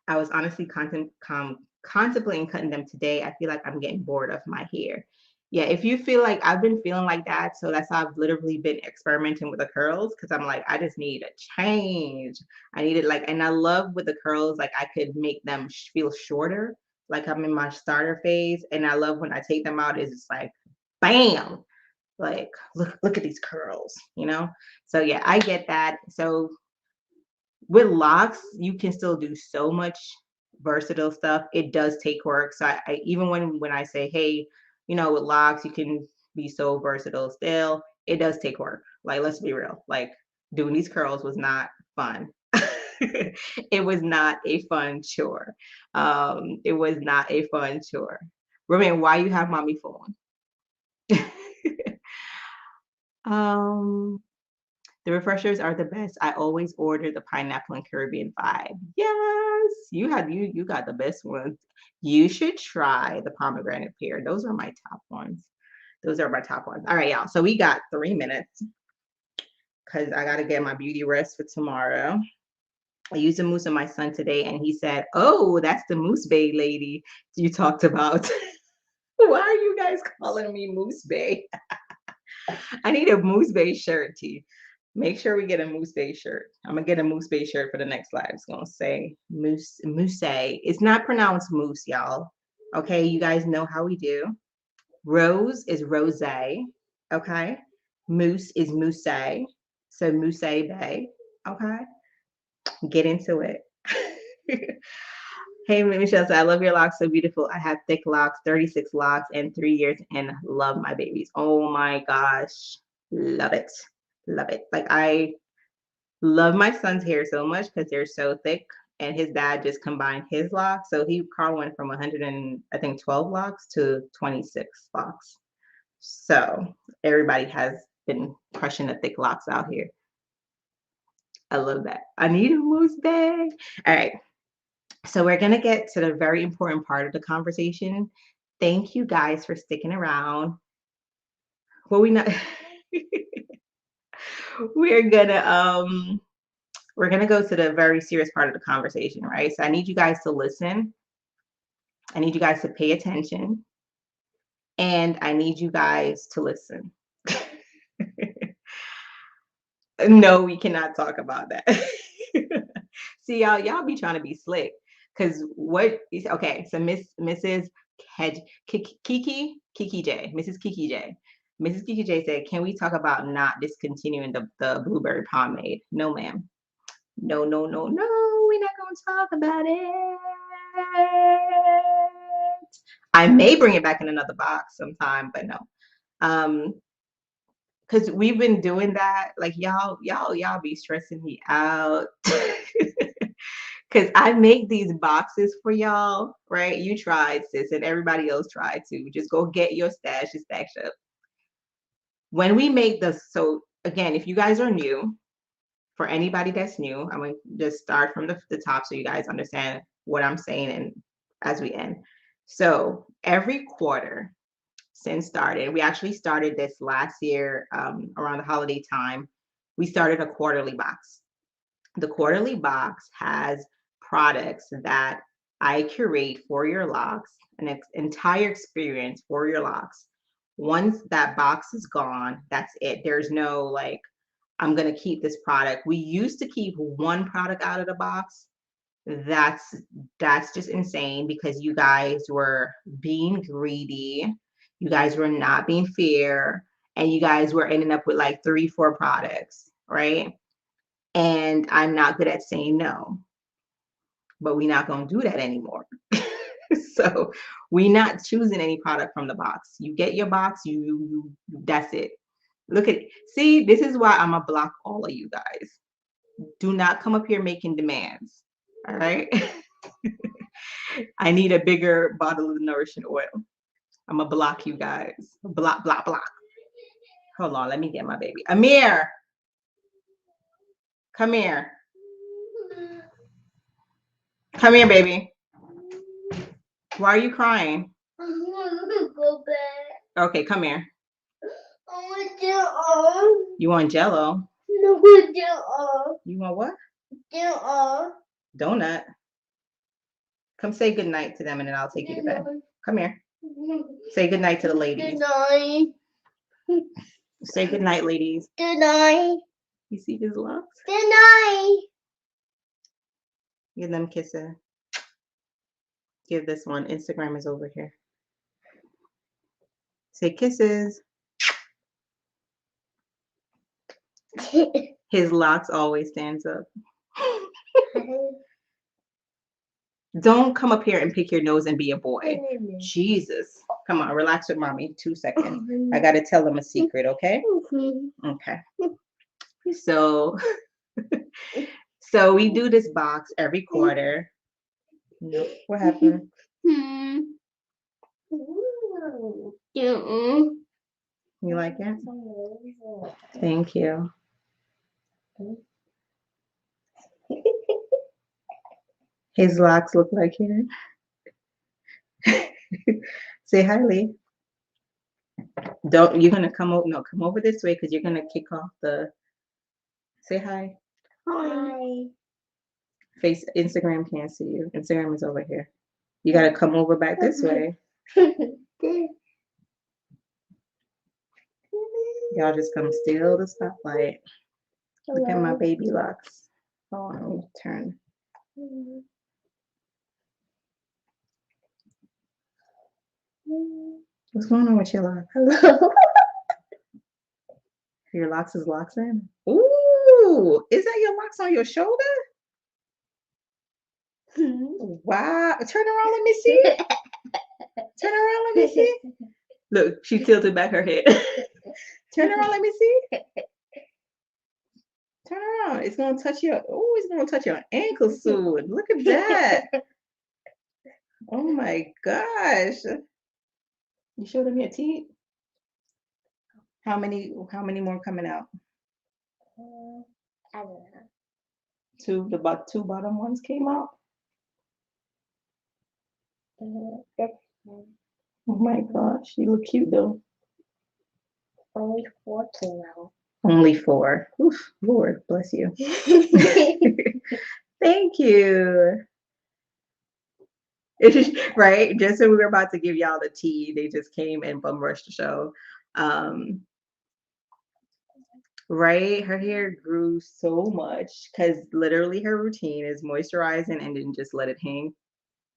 I was honestly contemplating cutting them today. I feel like I'm getting bored of my hair. Yeah, if you feel like I've been feeling like that, so that's how I've literally been experimenting with the curls because I'm like, I just need a change. I need it like, and I love with the curls, like I could make them feel shorter, like I'm in my starter phase. And I love when I take them out, it's just like, bam. Like, look at these curls, So yeah, I get that. So with locks, you can still do so much versatile stuff. It does take work. So I even when I say, hey, with locks, you can be so versatile still, it does take work. Like, let's be real. Like, doing these curls was not fun. It was not a fun chore. It was not a fun chore. Romain, why you have mommy phone? um The refreshers are the best. I always order the pineapple and Caribbean vibe. Yes, you got the best ones. You should try the pomegranate pear. Those are my top ones. Those are my top ones. All right, y'all. So we got 3 minutes because I got to get my beauty rest for tomorrow. I used the mousse on my son today, and he said, "Oh, that's the Mousse Bay lady you talked about." Why are you guys calling me Mousse Bay? I need a Moose Bay shirt, T. Make sure we get a Moose Bay shirt. I'm gonna get a Moose Bay shirt for the next live. It's gonna say Moose. It's not pronounced moose, y'all. Okay, you guys know how we do. Rose is rose. Okay. Moose is moose. So Moose Bay. Okay. Get into it. Hey, Michelle said, I love your locks. So beautiful. I have thick locks, 36 locks, and 3 years, and love my babies. Oh my gosh. Love it. Love it. Like, I love my son's hair so much because they're so thick. And his dad just combined his locks. So Carl went from 100 and I think 12 locks to 26 locks. So everybody has been crushing the thick locks out here. I love that. I need a moose bag. All right. So we're going to get to the very important part of the conversation. Thank you guys for sticking around. Well, we're gonna go to the very serious part of the conversation, right? So I need you guys to listen. I need you guys to pay attention, and I need you guys to listen. No, we cannot talk about that. See, y'all be trying to be slick. Cause okay, so Mrs. Kiki J, Mrs. Kiki J. Mrs. Kiki J said, can we talk about not discontinuing the blueberry pomade? No, ma'am. No, no, no, no. We're not gonna talk about it. I may bring it back in another box sometime, but no. Because we've been doing that. Like, y'all be stressing me out. Because I make these boxes for y'all, right? You tried, sis, and everybody else tried too. Just go get your stash and stash up. When we make so again, if you guys are new, for anybody that's new, I'm going to just start from the top so you guys understand what I'm saying and as we end. So every quarter since started, we actually started this last year around the holiday time. We started a quarterly box. The quarterly box has products that I curate for your locks, an entire experience for your locks. Once that box is gone, that's it. There's no like, I'm going to keep this product. We used to keep one product out of the box. That's just insane because you guys were being greedy. You guys were not being fair, and you guys were ending up with like 3, 4 products, right? And I'm not good at saying no, but we're not going to do that anymore. So we're not choosing any product from the box. You get your box, you that's it. Look at, see, this is why I'm gonna block all of you guys. Do not come up here making demands. All right. I need a bigger bottle of nourishing oil. I'm gonna block you guys. Block, block, block. Hold on, let me get my baby. Amir, come here. Come here, baby. Why are you crying? I want to go back. Okay, come here. I want Jello. You want Jello? No, Jello. You want what? Jello. Donut. Come say good night to them, and then I'll take you to bed. Come here. Say good night to the ladies. Good night. Say good night, ladies. Good night. You see his locks? Good night. Give them kisses. Give this one. Instagram is over here. Say kisses. His locks always stands up. Don't come up here and pick your nose and be a boy. Jesus. Come on, relax with mommy. 2 seconds. I got to tell them a secret, okay? Okay. So, so we do this box every quarter. Nope. What happened? You like it? Thank you. His locks look like here. Say hi, Lee. Don't, you're gonna come over, no, come over this way because you're gonna kick off the, say hi. Hi. Face, Instagram can't see you. Instagram is over here. You gotta come over back this way. Y'all just come steal the spotlight. Look at my baby locks. Oh, let me turn. What's going on with your locks? Hello. Your locks is locks in? Ooh, is that your locks on your shoulder? Wow. Turn around, let me see. Turn around, let me see. Look, she tilted back her head. Turn around, let me see. Turn around. It's gonna touch your, oh, it's gonna touch your ankle soon. Look at that. Oh my gosh. You showed them your teeth? How many more coming out? I don't know. Two bottom ones came out. Oh my gosh, you look cute though. Only 4 came out. Only 4. Oof, Lord bless you. Thank you. Right, just when we were about to give y'all the tea, they just came and bum rushed the show. Right, her hair grew so much because literally her routine is moisturizing and then just let it hang.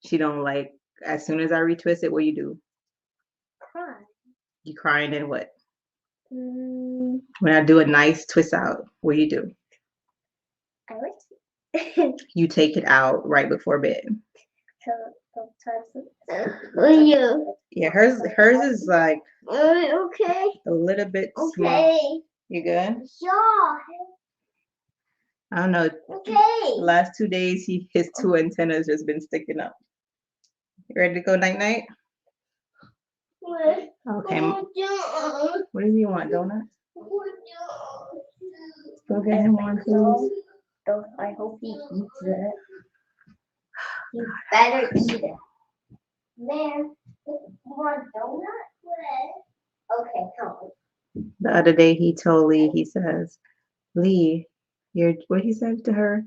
She don't like, as soon as I retwist it, what you do? Cry. You cry and then what? When I do a nice twist out, what do you do? I like You take it out right before bed. Yeah, hers is like okay. a little bit small. Okay. You good? Yeah. I don't know. Okay. The last 2 days, his 2 antennas just been sticking up. You ready to go night night? Okay. What do you want, donuts? Go get him one, please. I hope he eats it. You better eat it. Man, you want donut? Okay, come on. The other day, he told Lee, he says, Lee, what he said to her?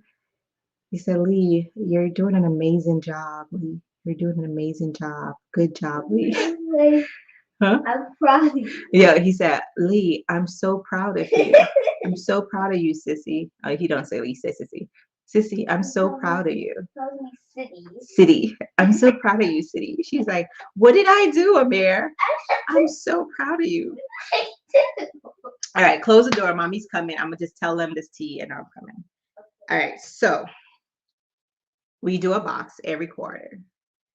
He said, Lee, you're doing an amazing job, Lee. You're doing an amazing job. Good job, Lee. Huh? I'm proud of you. Yeah, he said, Lee, I'm so proud of you. I'm so proud of you, sissy. He don't say Lee, he says sissy. Sissy, I'm so proud of you. City. I'm so proud of you, City. She's like, what did I do, Amir? I'm so proud of you. All right, close the door. Mommy's coming. I'm going to just tell them this tea and I'm coming. All right, so we do a box every quarter.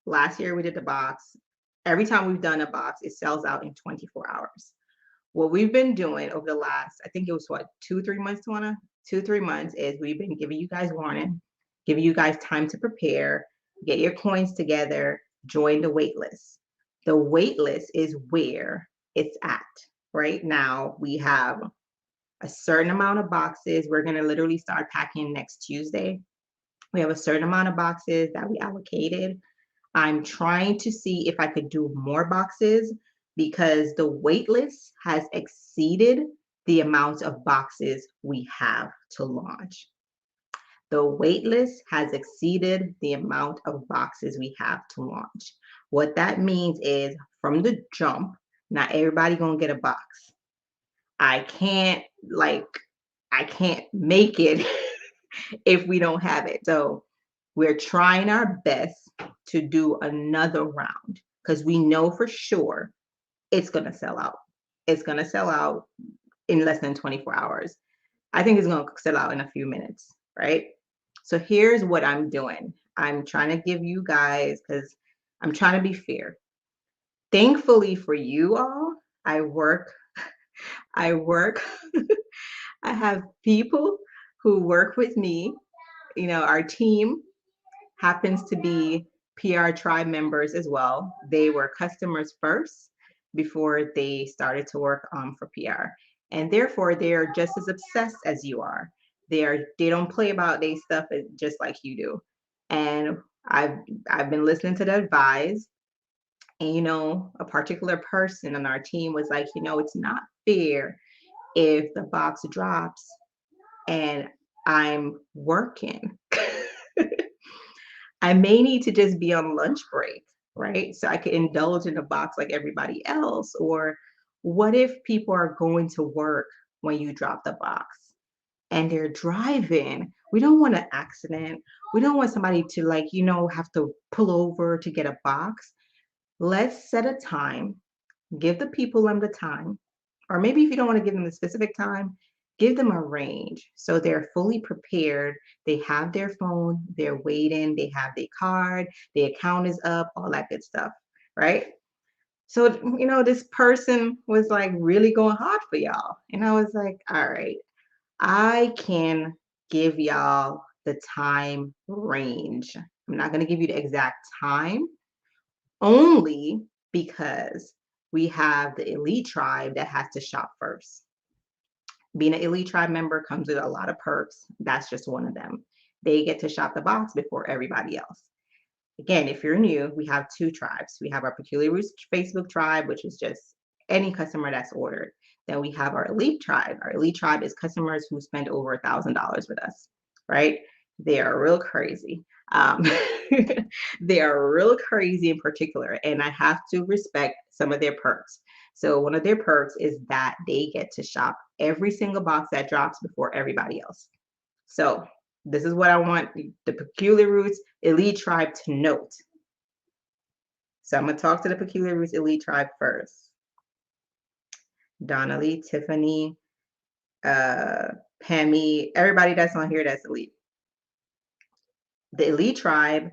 Last year we did the box. Every time we've done a box, it sells out in 24 hours. What we've been doing over the last, I think it was what, 2-3 months, Tawana? 2-3 months is we've been giving you guys warning, giving you guys time to prepare, get your coins together, join the wait list. The wait list is where it's at. Right now, we have a certain amount of boxes. We're going to literally start packing next Tuesday. We have a certain amount of boxes that we allocated. I'm trying to see if I could do more boxes because the wait list has exceeded the amount of boxes we have to launch. The wait list has exceeded the amount of boxes we have to launch. What that means is from the jump, not everybody gonna get a box. I can't make it if we don't have it. So we're trying our best to do another round because we know for sure it's going to sell out. It's going to sell out in less than 24 hours. I think it's going to sell out in a few minutes, right? So here's what I'm doing. I'm trying to give you guys, because I'm trying to be fair. Thankfully for you all, I work, I work, I have people who work with me. Our team happens to be PR Tribe members as well. They were customers first before they started to work for PR. And therefore, they are just as obsessed as you are. They don't play about their stuff just like you do. And I've I've been listening to the advice, and a particular person on our team was like, it's not fair if the box drops and I'm working. I may need to just be on lunch break, right? So I could indulge in a box like everybody else. Or what if people are going to work when you drop the box and they're driving? We don't want an accident. We don't want somebody to, like, have to pull over to get a box. Let's set a time, give the people them the time, or maybe if you don't want to give them a specific time, give them a range so they're fully prepared. They have their phone, they're waiting, they have their card, their account is up, all that good stuff, right? So, this person was like really going hard for y'all. And I was like, all right, I can give y'all the time range. I'm not going to give you the exact time, only because we have the elite tribe that has to shop first. Being an elite tribe member comes with a lot of perks. That's just one of them. They get to shop the box before everybody else. Again, if you're new, we have two tribes. We have our Peculiar Roots Facebook tribe, which is just any customer that's ordered. Then we have our elite tribe. Our elite tribe is customers who spend over $1,000 with us, right? They are real crazy. Um, they are real crazy in particular, and I have to respect some of their perks. So one of their perks is that they get to shop every single box that drops before everybody else. So this is what I want the Peculiar Roots Elite Tribe to note. So I'm going to talk to the Peculiar Roots Elite Tribe first. Donnelly, Tiffany, Pammy, everybody that's on here that's elite. The Elite Tribe.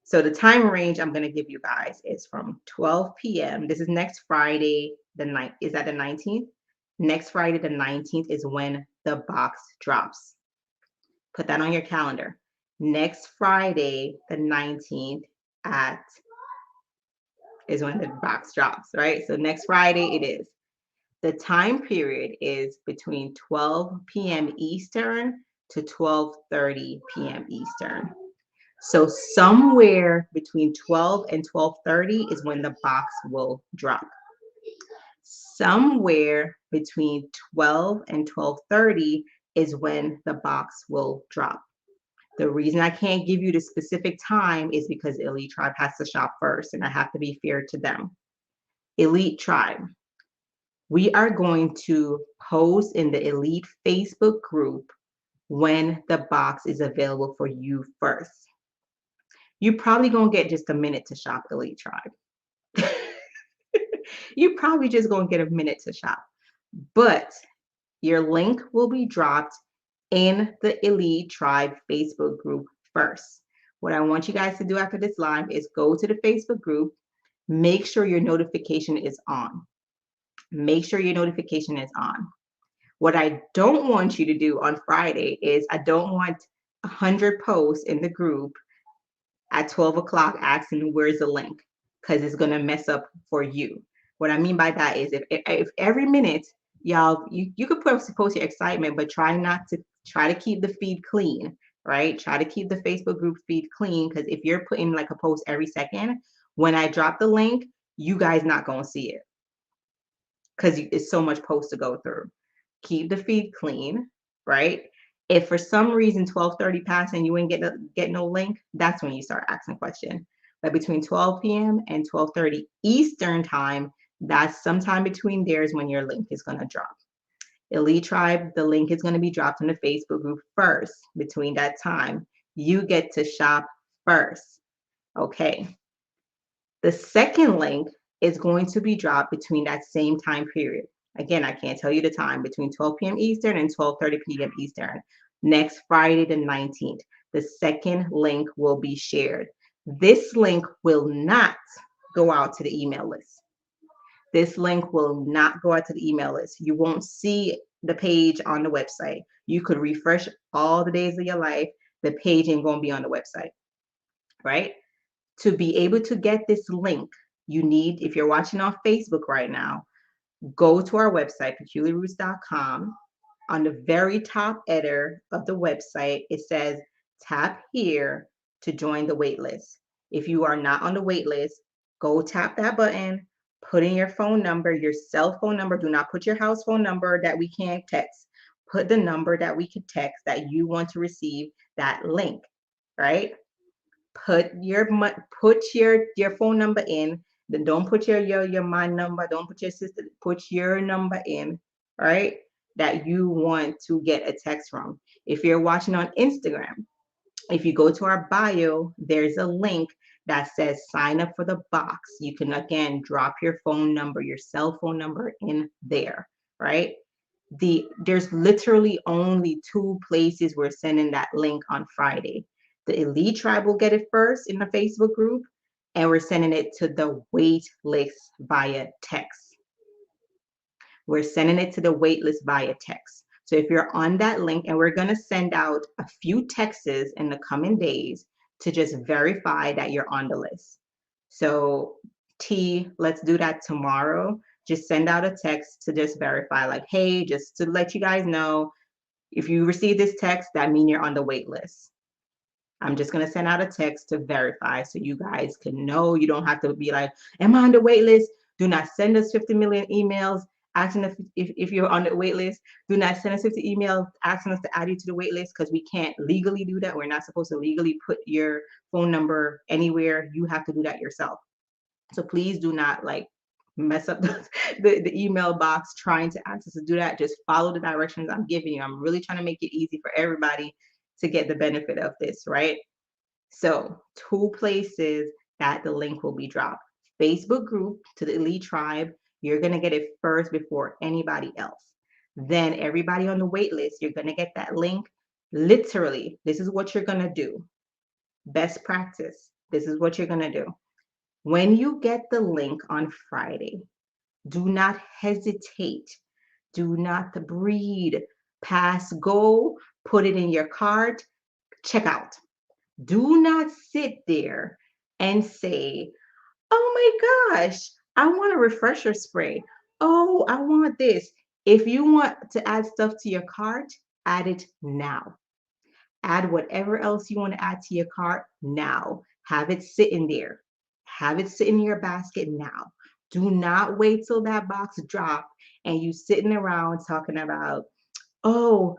So the time range I'm going to give you guys is from 12 p.m. This is next Friday, the night. Is that the 19th? Next Friday, the 19th is when the box drops. Put that on your calendar. Next Friday, the 19th at is when the box drops, right? So next Friday it is. The time period is between 12 p.m. Eastern to 12:30 p.m. Eastern. So somewhere between 12 and 12:30 is when the box will drop. Somewhere between 12 and 12:30 is when the box will drop. The reason I can't give you the specific time is because Elite Tribe has to shop first, and I have to be fair to them. Elite Tribe, we are going to post in the Elite Facebook group when the box is available for you first. You're probably going to get just a minute to shop, Elite Tribe. You're probably just going to get a minute to shop. But your link will be dropped in the Elite Tribe Facebook group first. What I want you guys to do after this live is go to the Facebook group, make sure your notification is on. Make sure your notification is on. What I don't want you to do on Friday is I don't want 100 posts in the group at 12 o'clock asking where's the link, because it's going to mess up for you. What I mean by that is if every minute, y'all, you could post your excitement, but try to keep the feed clean, right? Try to keep the Facebook group feed clean, because if you're putting like a post every second, when I drop the link, you guys not going to see it because it's so much post to go through. Keep the feed clean, right? If for some reason 12:30 passed and you ain't get no link, that's when you start asking questions. But between 12 p.m. and 12:30 Eastern time, that's sometime between there is when your link is going to drop. Elite Tribe, the link is going to be dropped in the Facebook group first. Between that time, you get to shop first. Okay. The second link is going to be dropped between that same time period. Again, I can't tell you the time, between 12 p.m. Eastern and 12:30 p.m. Eastern. Next Friday, the 19th, the second link will be shared. This link will not go out to the email list. This link will not go out to the email list. You won't see the page on the website. You could refresh all the days of your life. The page ain't going to be on the website, right? To be able to get this link, you need, if you're watching on Facebook right now, go to our website, peculiarroots.com. On the very top header of the website, it says tap here to join the waitlist. If you are not on the waitlist, go tap that button, put in your phone number, your cell phone number. Do not put your house phone number that we can't text. Put the number that we could text that you want to receive that link, right? Put your phone number in. Then don't put your my number. Don't put your sister. Put your number in, right? That you want to get a text from. If you're watching on Instagram, if you go to our bio, there's a link that says sign up for the box. You can again drop your phone number, your cell phone number in there, right? There's literally only two places we're sending that link on Friday. The Elite Tribe will get it first in the Facebook group, and we're sending it to the wait list via text. We're sending it to the wait list via text. So if you're on that link, and we're going to send out a few texts in the coming days to just verify that you're on the list. So T, let's do that tomorrow. Just send out a text to just verify, like, hey, just to let you guys know, if you receive this text, that means you're on the wait list. I'm just going to send out a text to verify so you guys can know. You don't have to be like, am I on the wait list? Do not send us 50 million emails asking if you're on the wait list. Do not send us 50 emails asking us to add you to the wait list, because we can't legally do that. We're not supposed to legally put your phone number anywhere. You have to do that yourself. So please do not like mess up the email box trying to ask us to do that. Just follow the directions I'm giving you. I'm really trying to make it easy for everybody to get the benefit of this, right? So two places that the link will be dropped. Facebook group to the Elite Tribe. You're going to get it first before anybody else. Then everybody on the wait list, you're going to get that link. Literally, this is what you're going to do. Best practice. This is what you're going to do. When you get the link on Friday, do not hesitate. Do not breathe. Pass go, put it in your cart, check out. Do not sit there and say, oh my gosh, I want a refresher spray. Oh, I want this. If you want to add stuff to your cart, add it now. Add whatever else you want to add to your cart now. Have it sitting there. Have it sit in your basket now. Do not wait till that box drop and you sitting around talking about, oh,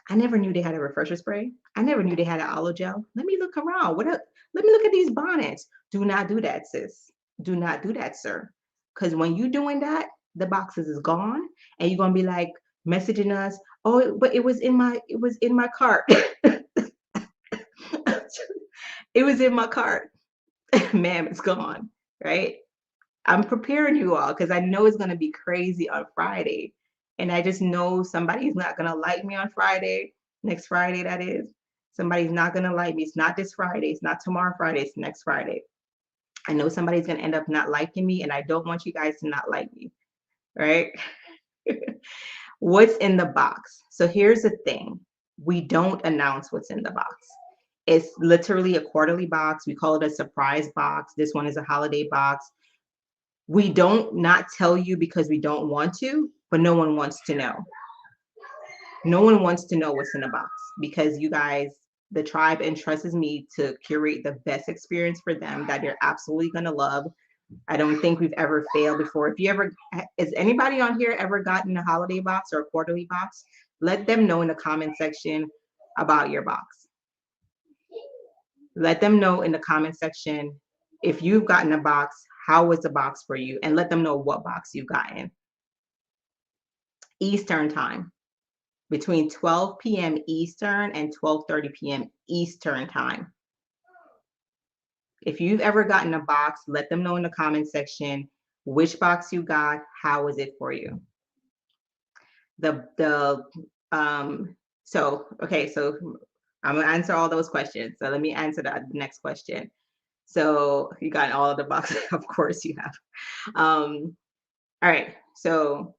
I never knew they had a refresher spray. I never knew they had an aloe gel. Let me look around. What up? Let me look at these bonnets. Do not do that, sis. Do not do that, sir. Because when you're doing that, the boxes is gone, and you're gonna be like messaging us. Oh, but it was in my cart. It was in my cart. Ma'am, it's gone. Right? I'm preparing you all because I know it's gonna be crazy on Friday. And I just know somebody's not gonna like me on Friday, next Friday, that is. Somebody's not gonna like me. It's not this Friday, it's not tomorrow Friday, it's next Friday. I know somebody's gonna end up not liking me, and I don't want you guys to not like me, right? What's in the box? So here's the thing. We don't announce what's in the box. It's literally a quarterly box. We call it a surprise box. This one is a holiday box. We don't not tell you because we don't want to, but no one wants to know. No one wants to know what's in the box because you guys, the tribe entrusts me to curate the best experience for them that they're absolutely going to love. I don't think we've ever failed before. If you ever, has anybody on here ever gotten a holiday box or a quarterly box? Let them know in the comment section about your box. Let them know in the comment section if you've gotten a box, how was the box for you? And let them know what box you've gotten. Eastern time, between 12 p.m. Eastern and 12:30 p.m. Eastern time. If you've ever gotten a box, let them know in the comment section which box you got, how was it for you? The so okay, so I'm gonna answer all those questions. So let me answer the next question. So you got all of the boxes, of course you have. All right, so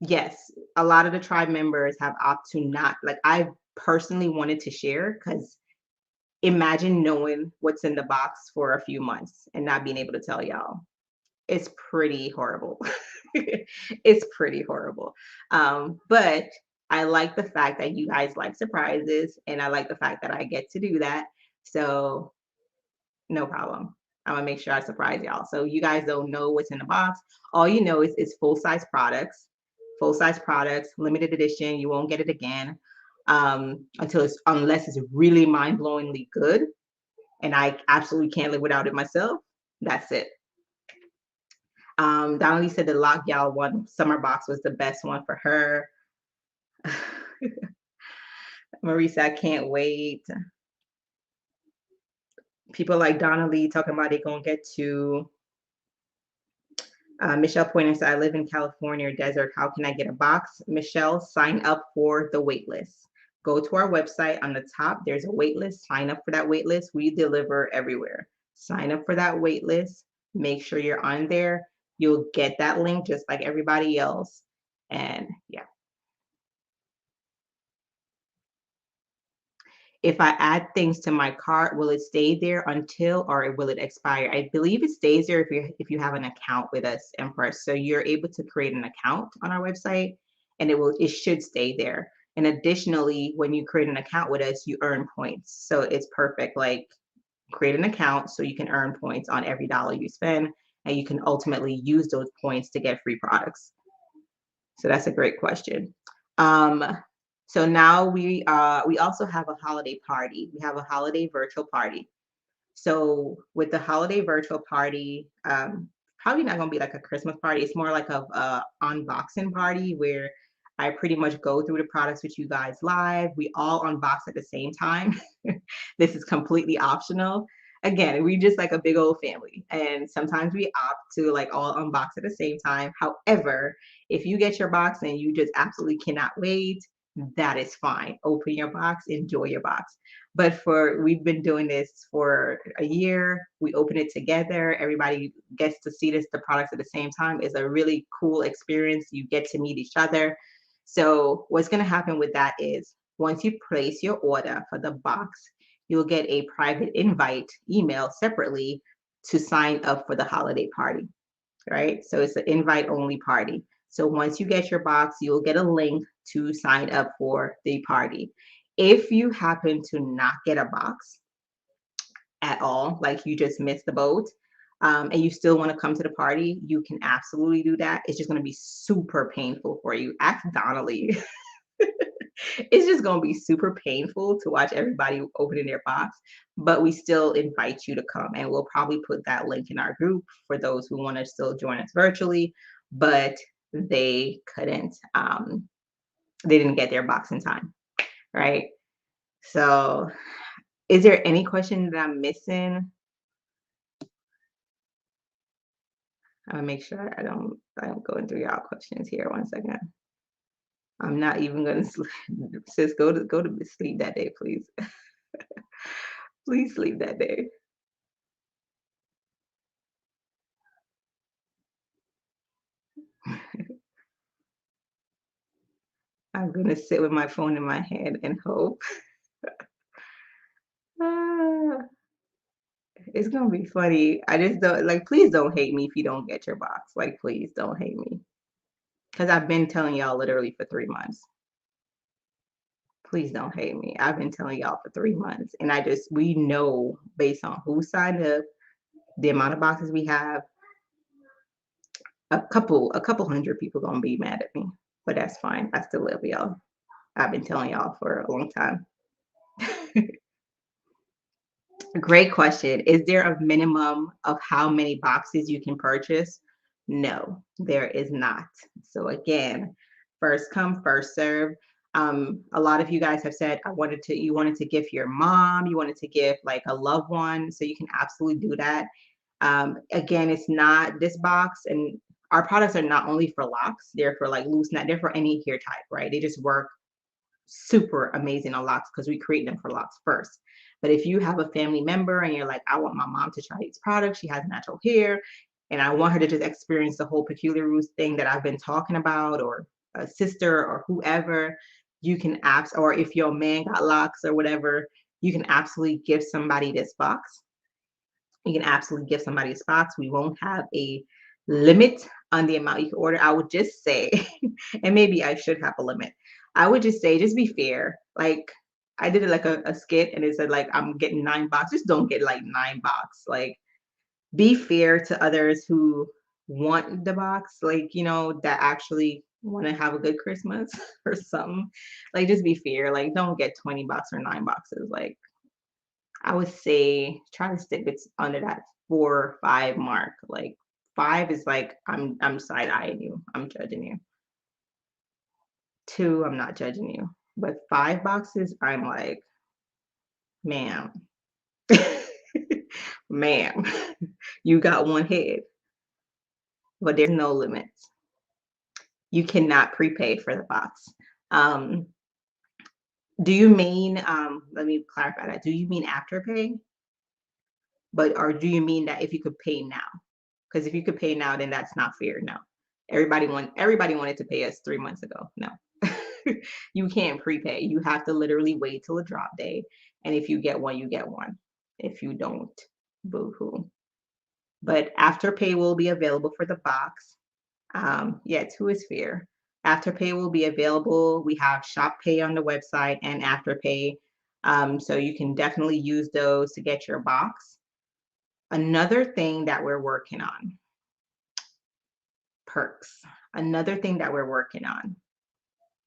yes, a lot of the tribe members have opted to not like I personally wanted to share because imagine knowing what's in the box for a few months and not being able to tell y'all. It's pretty horrible. It's pretty horrible. But I like the fact that you guys like surprises, and I like the fact that I get to do that. So no problem. I'm gonna make sure I surprise y'all. So you guys don't know what's in the box. All you know is it's full size products, limited edition. You won't get it again unless it's really mind blowingly good, and I absolutely can't live without it myself. That's it. Donnelly said the Lock Y'all one summer box was the best one for her. Marisa, I can't wait. People like Donnelly talking about they gonna get to. Michelle pointed out, I live in California desert. How can I get a box? Michelle, sign up for the wait list. Go to our website on the top. There's a wait list. Sign up for that wait list. We deliver everywhere. Sign up for that wait list. Make sure you're on there. You'll get that link just like everybody else. And yeah. If I add things to my cart, will it stay there until or will it expire? I believe it stays there if you have an account with us, Empress. So you're able to create an account on our website and it should stay there. And additionally, when you create an account with us, you earn points. So it's perfect. Like create an account so you can earn points on every dollar you spend, and you can ultimately use those points to get free products. So that's a great question. Um, so now we also have a holiday party. We have a holiday virtual party. So with the holiday virtual party, probably not gonna be like a Christmas party. It's more like a unboxing party where I pretty much go through the products with you guys live. We all unbox at the same time. This is completely optional. Again, we just like a big old family. And sometimes we opt to like all unbox at the same time. However, if you get your box and you just absolutely cannot wait, that is fine. Open your box, enjoy your box. But we've been doing this for a year. We open it together. Everybody gets to see the products at the same time. It's a really cool experience. You get to meet each other. So what's going to happen with that is once you place your order for the box, you'll get a private invite email separately to sign up for the holiday party, right? So it's an invite only party. So once you get your box, you'll get a link to sign up for the party. If you happen to not get a box at all, like you just missed the boat, and you still want to come to the party, you can absolutely do that. It's just going to be super painful for you. Ask Donnelly. It's just going to be super painful to watch everybody opening their box, but we still invite you to come, and we'll probably put that link in our group for those who want to still join us virtually, but they couldn't, they didn't get their box in time, right? So is there any question that I'm missing? I'm gonna make sure I don't go through y'all questions here. 1 second. I'm not even gonna sleep. Sis, go to sleep that day, please. Please sleep that day. I'm gonna sit with my phone in my hand and hope. Ah, it's gonna be funny. I just don't like. Please don't hate me if you don't get your box. Like, please don't hate me, because I've been telling y'all literally for 3 months. Please don't hate me. I've been telling y'all for 3 months, and we know based on who signed up, the amount of boxes we have, a couple hundred people gonna be mad at me, but that's fine. I still love y'all. I've been telling y'all for a long time. Great question. Is there a minimum of how many boxes you can purchase? No, there is not. So again, first come, first serve. A lot of you guys have said you wanted to give your mom, you wanted to give like a loved one, so you can absolutely do that. Again, it's not this box, and our products are not only for locks, they're for like loose knot, they're for any hair type, right? They just work super amazing on locks because we create them for locks first. But if you have a family member and you're like, I want my mom to try these products, she has natural hair, and I want her to just experience the whole peculiar roots thing that I've been talking about, or a sister or whoever, you can or if your man got locks or whatever, you can absolutely give somebody this box. You can absolutely give somebody this box. We won't have a limit on the amount you can order. I would just say, and maybe I should have a limit. I would just say, just be fair. Like I did it like a skit, and it said like I'm getting 9 boxes. Just don't get like 9 boxes. Like be fair to others who want the box, like that actually want to have a good Christmas or something. Like just be fair. Like don't get 20 boxes or 9 boxes. Like I would say try to stick it under that 4 or 5 mark. Like 5 is like I'm side eyeing you. I'm judging you. 2, I'm not judging you. But 5 boxes, I'm like, ma'am, ma'am, you got one head, but there's no limits. You cannot prepay for the box. Um, do you mean, let me clarify that. Do you mean afterpay? Or do you mean that if you could pay now? Because if you could pay now, then that's not fair. No. Everybody wanted to pay us 3 months ago. No. You can't prepay. You have to literally wait till the drop day. And if you get one, you get one. If you don't, boo-hoo. But Afterpay will be available for the box. Yeah, 2 is fair. Afterpay will be available. We have Shop Pay on the website and Afterpay. So you can definitely use those to get your box. Another thing that we're working on, perks. Another thing that we're working on,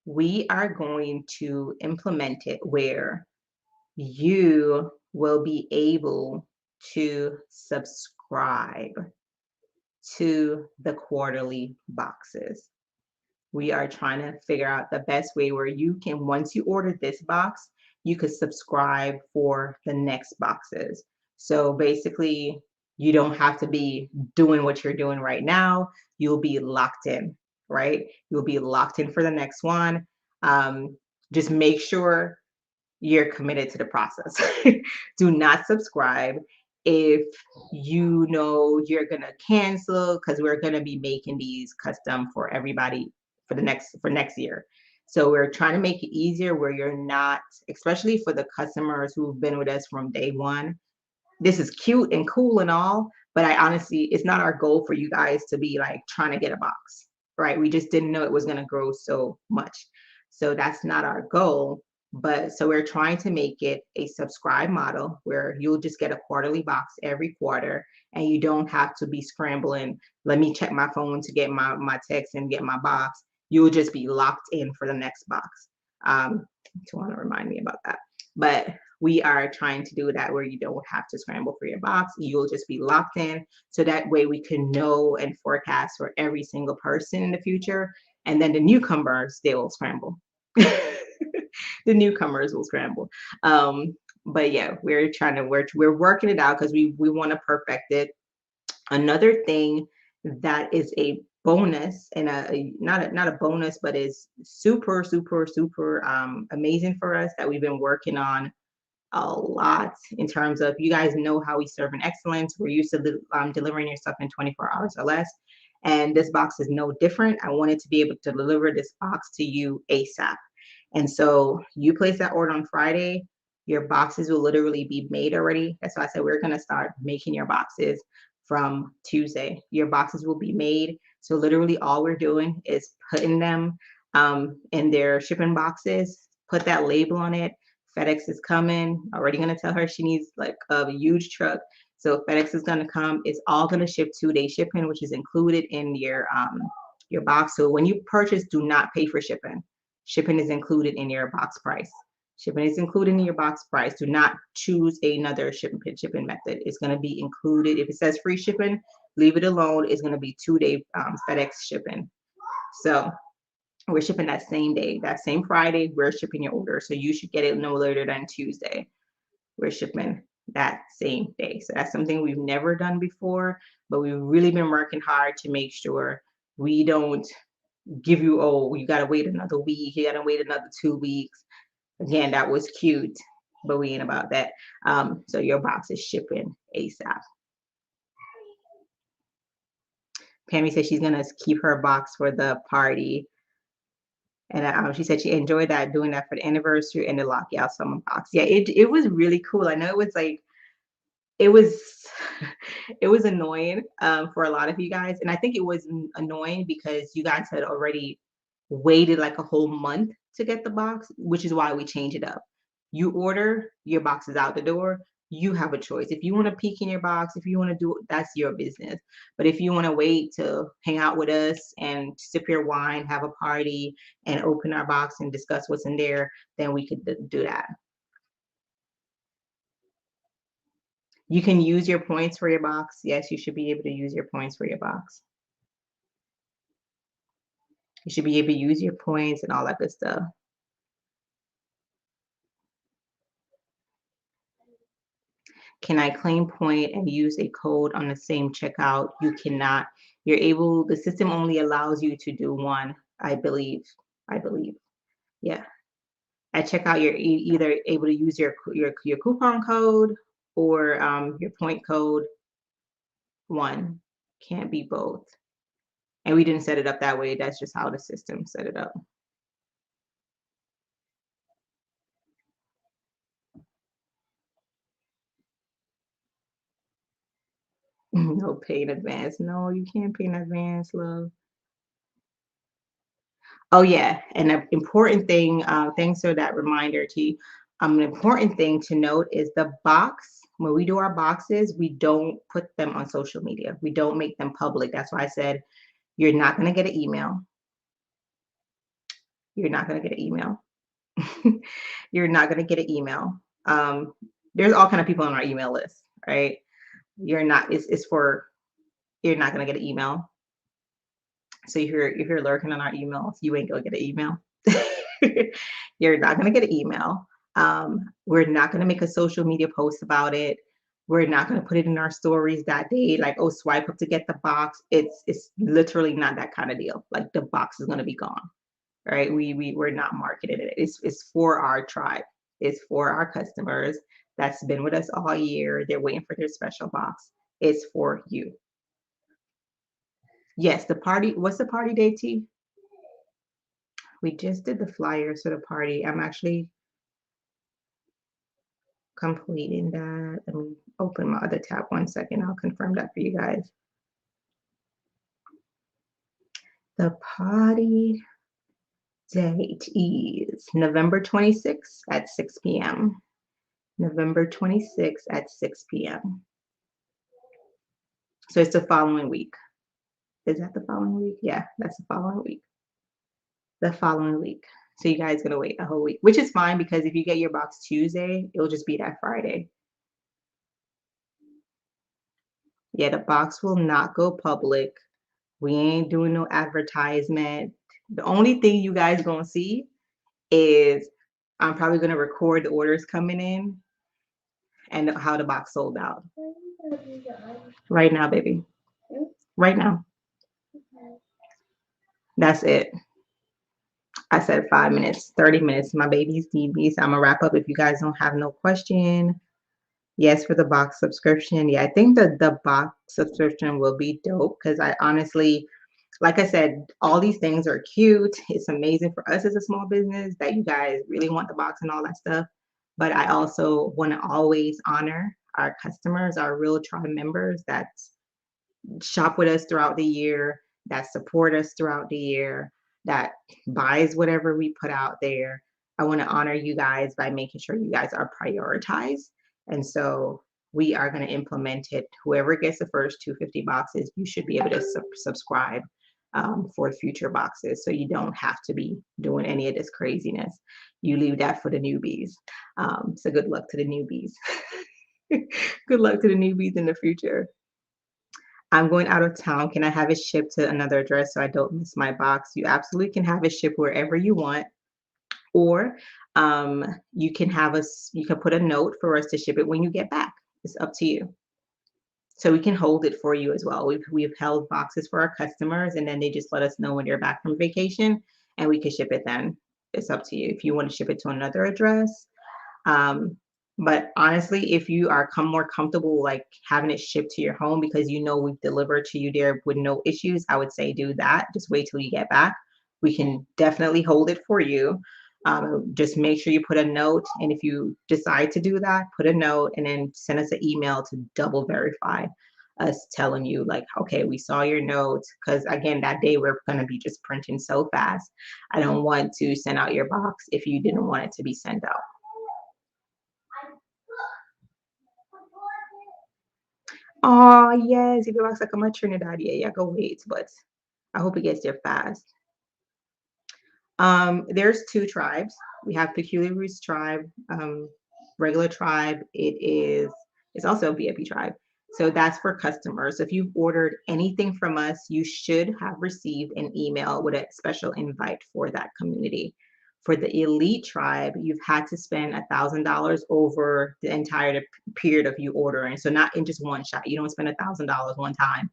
we are going to implement it where you will be able to subscribe to the quarterly boxes. We are trying to figure out the best way where you can, once you order this box, you could subscribe for the next boxes. So basically, you don't have to be doing what you're doing right now. You'll be locked in, right? You'll be locked in for the next one. Just make sure you're committed to the process. Do not subscribe if you know you're gonna cancel, because we're gonna be making these custom for everybody for next year. So we're trying to make it easier where you're not, especially for the customers who've been with us from day one. This is cute and cool and all, but I honestly, it's not our goal for you guys to be like trying to get a box, right? We just didn't know it was going to grow so much. So that's not our goal. But so we're trying to make it a subscribe model where you'll just get a quarterly box every quarter, and you don't have to be scrambling. Let me check my phone to get my text and get my box. You'll just be locked in for the next box. To want to remind me about that. But we are trying to do that where you don't have to scramble for your box. You'll just be locked in. So that way we can know and forecast for every single person in the future. And then the newcomers, they will scramble. The newcomers will scramble. But yeah, we're working it out because we want to perfect it. Another thing that is a bonus, and not a bonus, but is super, super, super amazing for us, that we've been working on a lot, in terms of, you guys know how we serve in excellence. We're used to delivering your stuff in 24 hours or less. And this box is no different. I wanted to be able to deliver this box to you ASAP. And so you place that order on Friday, your boxes will literally be made already. That's why I said we're going to start making your boxes from Tuesday. Your boxes will be made. So literally all we're doing is putting them in their shipping boxes, put that label on it. FedEx is coming. Already going to tell her she needs like a huge truck. So FedEx is going to come. It's all going to ship 2-day shipping, which is included in your box. So when you purchase, do not pay for shipping. Shipping is included in your box price. Shipping is included in your box price. Do not choose another shipping method. It's going to be included. If it says free shipping, leave it alone. It's going to be 2-day FedEx shipping. So we're shipping that same day, that same Friday. We're shipping your order, so you should get it no later than Tuesday. We're shipping. that same day. So that's something we've never done before, but we've really been working hard to make sure we don't give you, oh, you got to wait another week, you got to wait another 2 weeks. Again, that was cute, but we ain't about that. So your box is shipping ASAP. Pammy said she's gonna keep her box for the party. And she said she enjoyed that, doing that for the anniversary and the lockout summer box. Yeah, it was really cool. I know it was like it was it was annoying for a lot of you guys, and I think it was annoying because you guys had already waited like a whole month to get the box, which is why we changed it up. You order, your box is out the door. You have a choice. If you want to peek in your box, if you want to do, that's your business. But if you want to wait to hang out with us and sip your wine, have a party, and open our box and discuss what's in there, then we could do that. You can use your points for your box. Yes, you should be able to use your points for your box. You should be able to use your points and all that good stuff. Can I claim point and use a code on the same checkout? You cannot. You're able, the system only allows you to do one, I believe. I believe. Yeah. At checkout, you're either able to use your coupon code or your point code. One. Can't be both. And we didn't set it up that way. That's just how the system set it up. No, pay in advance. No, you can't pay in advance, love. Oh yeah, and an important thing, thanks for that reminder, T. An important thing to note is the box. When we do our boxes, we don't put them on social media. We don't make them public. That's why I said you're not going to get an email. You're not going to get an email. You're not going to get an email. There's all kind of people on our email list, right? You're not. It's for. You're not going to get an email. So if you're lurking on our emails, you ain't gonna get an email. You're not gonna get an email. We're not gonna make a social media post about it. We're not gonna put it in our stories that day, like, oh, swipe up to get the box. It's literally not that kind of deal. Like the box is gonna be gone, right? We're not marketing it. It's for our tribe. It's for our customers that's been with us all year. They're waiting for their special box. It's for you. Yes, the party. What's the party date, T? We just did the flyers for the party. I'm actually completing that. Let me open my other tab 1 second. I'll confirm that for you guys. The party date is November 26th at 6 p.m. November 26th at 6 p.m. So it's the following week. Is that the following week? Yeah, that's the following week. The following week. So you guys gonna wait a whole week, which is fine because if you get your box Tuesday, it'll just be that Friday. Yeah, the box will not go public. We ain't doing no advertisement. The only thing you guys gonna see is I'm probably gonna record the orders coming in and how the box sold out. Right now, baby. Right now. That's it. I said 5 minutes, 30 minutes. My babies need me, so I'm gonna wrap up. If you guys don't have no question, yes, for the box subscription. Yeah, I think that the box subscription will be dope because I honestly, like I said, all these things are cute. It's amazing for us as a small business that you guys really want the box and all that stuff. But I also want to always honor our customers, our real tribe members that shop with us throughout the year, that support us throughout the year, that buys whatever we put out there. I want to honor you guys by making sure you guys are prioritized. And so we are going to implement it. Whoever gets the first 250 boxes, you should be able to subscribe for future boxes. So you don't have to be doing any of this craziness. You leave that for the newbies. So good luck to the newbies. Good luck to the newbies in the future. I'm going out of town. Can I have it shipped to another address so I don't miss my box? You absolutely can have it shipped wherever you want. Or you can have us, you can put a note for us to ship it when you get back. It's up to you. So we can hold it for you as well. We've held boxes for our customers, and then they just let us know when they're back from vacation, and we can ship it then. It's up to you if you want to ship it to another address. Um, but honestly, if you are more comfortable like having it shipped to your home because you know we've delivered to you there with no issues, I would say do that. Just wait till you get back. We can definitely hold it for you. Just make sure you put a note, and if you decide to do that, put a note and then send us an email to double verify us telling you like, okay, we saw your notes. Because again, that day we're going to be just printing so fast. I don't want to send out your box if you didn't want it to be sent out. Oh, yes, if it looks like I'm a Trinidad, yeah, go wait, but I hope it gets there fast. There's two tribes. We have Peculiar Roots tribe, regular tribe. It's also a VIP tribe. So that's for customers. If you've ordered anything from us, you should have received an email with a special invite for that community. For the elite tribe, you've had to spend $1,000 over the entire period of you ordering. So not in just one shot. You don't spend $1,000 one time.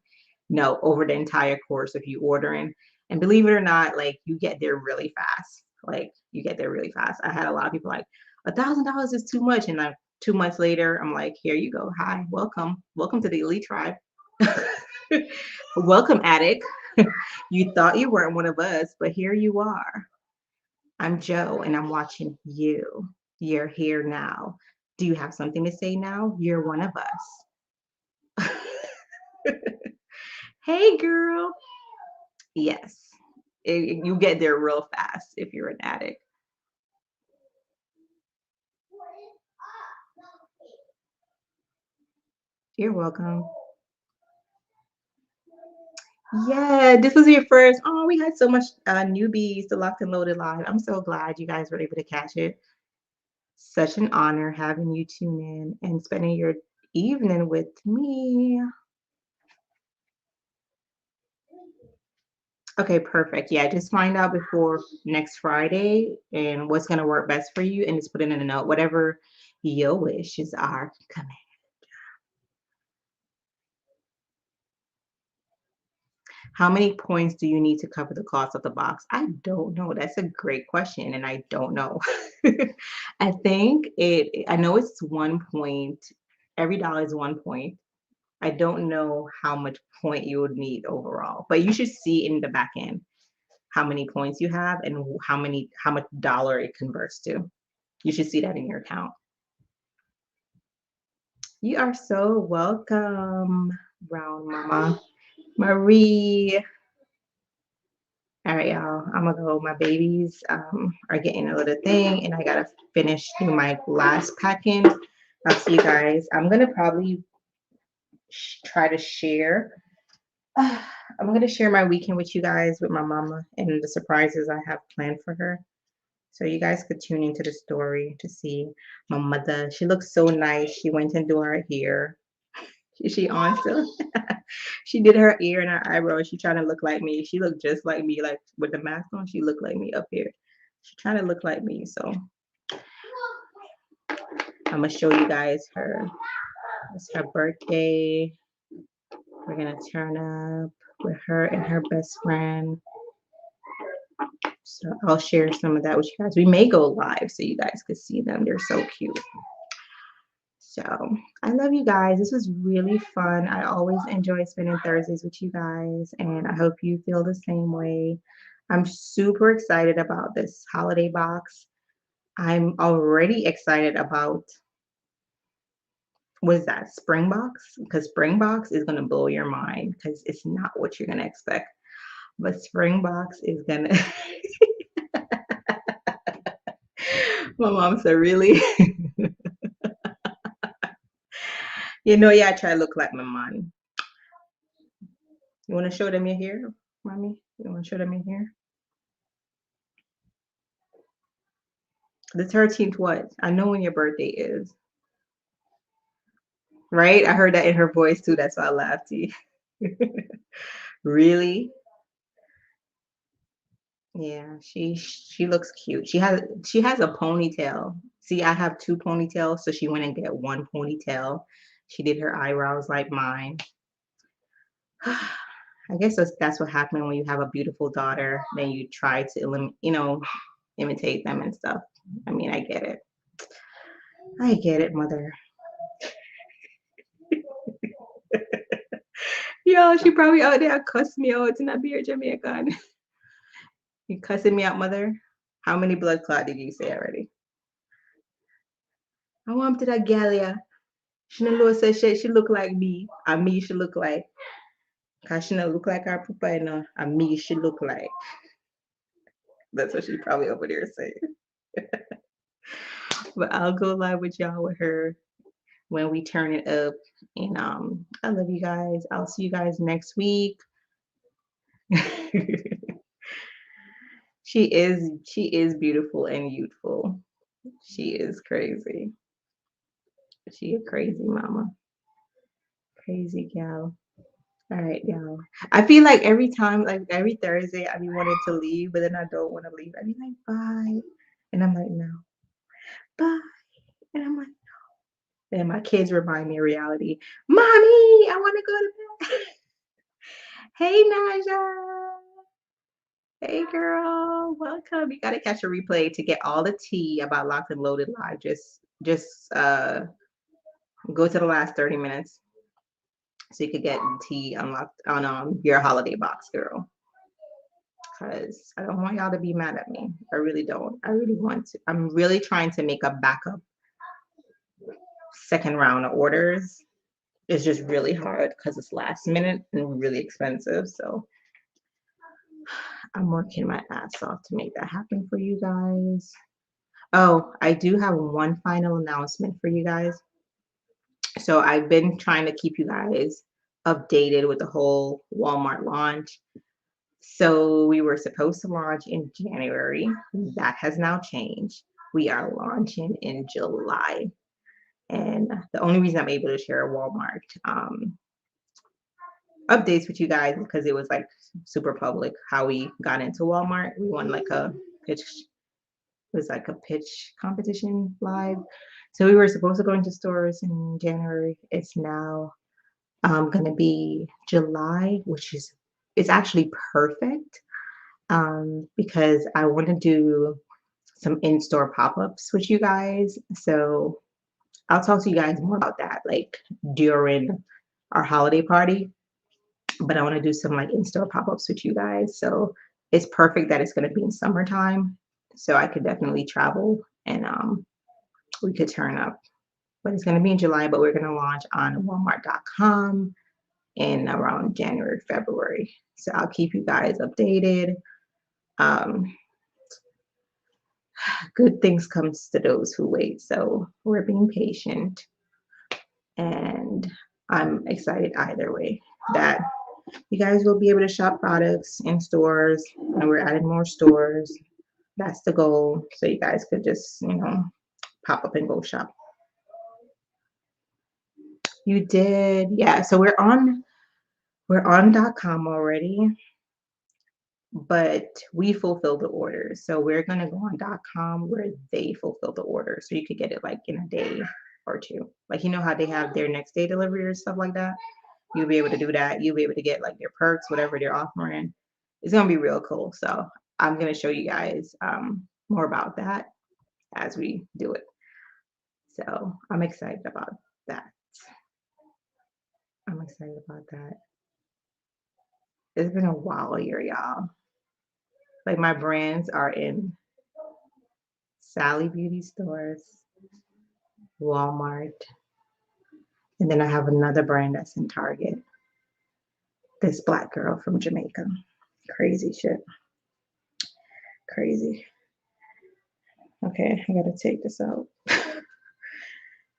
No, over the entire course of you ordering. And believe it or not, like you get there really fast. Like you get there really fast. I had a lot of people like $1,000 is too much, and like 2 months later, I'm like, here you go. Hi, welcome to the elite tribe. Welcome, addict. You thought you weren't one of us, but here you are. I'm Joe, and I'm watching you. You're here now. Do you have something to say now? You're one of us. Hey, girl. Yes. You get there real fast if you're an addict. You're welcome. Yeah, this was your first. Oh, we had so much newbies to Locked and Loaded Live. I'm so glad you guys were able to catch it. Such an honor having you tune in and spending your evening with me. Okay, perfect. Yeah, just find out before next Friday and what's going to work best for you, and just put it in a note. Whatever your wishes are. Come. How many points do you need to cover the cost of the box? I don't know. That's a great question, and I don't know. I know it's 1 point. Every dollar is 1 point. I don't know how much point you would need overall, but you should see in the back end how many points you have and how much dollar it converts to. You should see that in your account. You are so welcome, Brown Mama. Marie. All right, y'all. I'm gonna go. My babies are getting a little thing, and I gotta finish doing my last packing. I'll see you guys. I'm gonna probably try to share. I'm gonna share my weekend with you guys with my mama and the surprises I have planned for her. So you guys could tune into the story to see my mother. She looks so nice. She went and do her hair. Is she on still? She did her ear and her eyebrows. She trying to look like me. She looked just like me, like with the mask on. She looked like me up here. She's trying to look like me. So I'm gonna show you guys her. It's her birthday. We're gonna turn up with her and her best friend. So I'll share some of that with you guys. We may go live so you guys could see them. They're so cute. So I love you guys. This was really fun. I always enjoy spending Thursdays with you guys, and I hope you feel the same way. I'm super excited about this holiday box. I'm already excited about what is that, Spring Box? Because Spring Box is going to blow your mind because it's not what you're going to expect. But Spring Box is going to. My mom said, really? Yeah, I try to look like my mom. You want to show them your hair, mommy? You want to show them your hair? The 13th, what? I know when your birthday is. Right? I heard that in her voice too. That's why I laughed. Really? Yeah, she looks cute. She has a ponytail. See, I have two ponytails, so she went and get one ponytail She did her eyebrows like mine. I guess that's what happened when you have a beautiful daughter. Then you try to, imitate them and stuff. I mean, I get it. I get it, mother. Yo, she probably out there cuss me out and I be a Jamaican. You cussing me out, mother? How many blood clot did you say already? I want to that Galia. She no know say she look like me. And me she look like. Cause she no look like her papa, and me she look like. That's what she probably over there saying. But I'll go live with y'all with her when we turn it up. And I love you guys. I'll see you guys next week. she is beautiful and youthful. She is crazy. She a crazy mama. Crazy gal. All right, y'all. I feel like every time, like every Thursday, I be wanting to leave, but then I don't want to leave. I be like, bye. And I'm like, no, bye. And I'm like, and my kids remind me of reality. Mommy, I want to go to bed. Hey, Naja. Hey, girl. Welcome. You got to catch a replay to get all the tea about Locked and Loaded Live. Just go to the last 30 minutes so you could get tea unlocked on your holiday box, girl. Because I don't want y'all to be mad at me. I really don't. I really want to. I'm really trying to make a backup second round of orders. It's just really hard because it's last minute and really expensive. So I'm working my ass off to make that happen for you guys. Oh, I do have one final announcement for you guys. So I've been trying to keep you guys updated with the whole Walmart launch. So we were supposed to launch in January. That has now changed. We are launching in July. And the only reason I'm able to share Walmart updates with you guys is because it was like super public how we got into Walmart. We won like a pitch, it was like a pitch competition live. So we were supposed to go into stores in January. It's now going to be July, which is it's actually perfect because I want to do some in-store pop-ups with you guys. So I'll talk to you guys more about that like during our holiday party. But I want to do some like in-store pop-ups with you guys. So it's perfect that it's going to be in summertime. So I could definitely travel and we could turn up. But it's going to be in July, but we're going to launch on Walmart.com in around January, February. So I'll keep you guys updated. Um, good things comes to those who wait. So we're being patient, and I'm excited either way that you guys will be able to shop products in stores, and we're adding more stores. That's the goal. So you guys could just, pop up and go shop. You did, yeah. So we're on .com already, but we fulfill the orders. So we're gonna go on .com where they fulfill the order, so you could get it like in a day or two. Like how they have their next day delivery or stuff like that. You'll be able to do that. You'll be able to get like their perks, whatever they're offering. It's gonna be real cool. So I'm gonna show you guys more about that as we do it. So I'm excited about that. I'm excited about that. It's been a while here, y'all. Like my brands are in Sally Beauty stores, Walmart, and then I have another brand that's in Target. This black girl from Jamaica. Crazy shit. Crazy. Okay, I gotta take this out.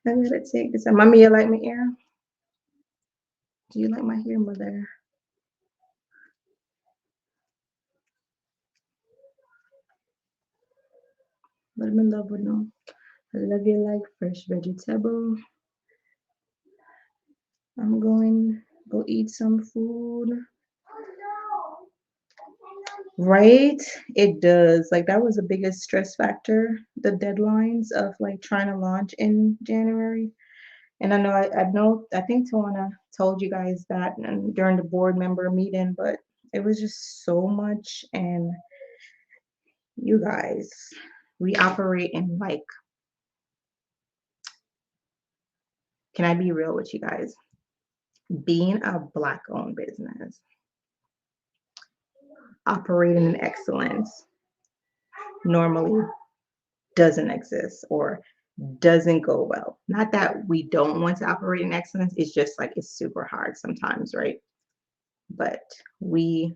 I gotta take this out. Mommy, you like my hair? Do you like my hair, mother? Let me love with no. I love you like fresh vegetable. I'm going go eat some food. Right? It does. Like that was the biggest stress factor, the deadlines of like trying to launch in January. And I think Tawana told you guys that during the board member meeting, but it was just so much. And you guys, we operate in like, can I be real with you guys? Being a Black owned business, operating in excellence normally doesn't exist or doesn't go well. Not that we don't want to operate in excellence, it's just like it's super hard sometimes, right? But we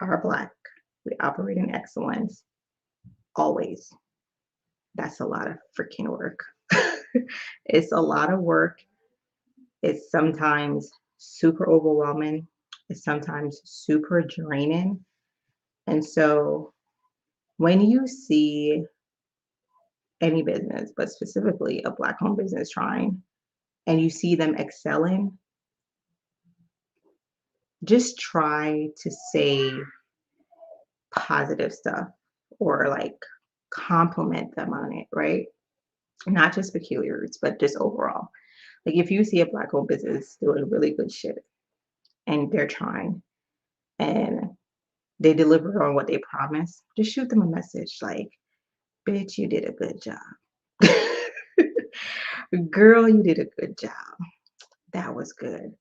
are Black. We operate in excellence always. That's a lot of freaking work. It's a lot of work. It's sometimes super overwhelming. It's sometimes super draining. And so when you see any business, but specifically a Black owned business trying, and you see them excelling, just try to say positive stuff or like compliment them on it, right? Not just peculiars, but just overall. Like if you see a Black owned business doing really good shit and they're trying and they deliver on what they promise, just shoot them a message like, bitch, you did a good job. Girl, you did a good job. That was good.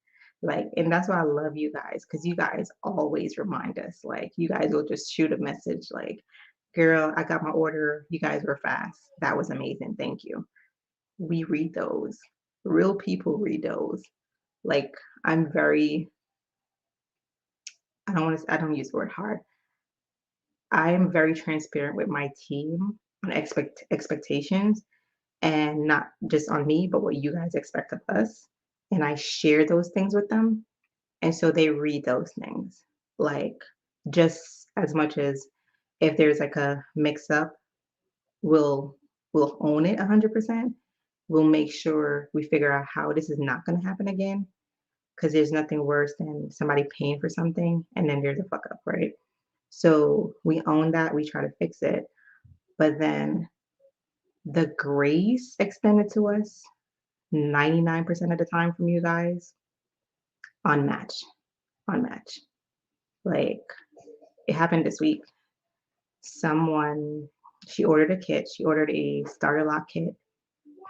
Like, and that's why I love you guys because you guys always remind us. Like, you guys will just shoot a message like, girl, I got my order. You guys were fast. That was amazing. Thank you. We read those. Real people read those. Like, I'm very, I don't use the word hard. I am very transparent with my team on expectations and not just on me, but what you guys expect of us. And I share those things with them. And so they read those things. Like just as much as if there's like a mix up, we'll we'll own it 100%. We'll make sure we figure out how this is not going to happen again because there's nothing worse than somebody paying for something and then there's a fuck up, right? So we own that, we try to fix it. But then the grace extended to us 99% of the time from you guys, unmatched, unmatched. Like it happened this week. Someone, she ordered a kit. She ordered a starter lock kit.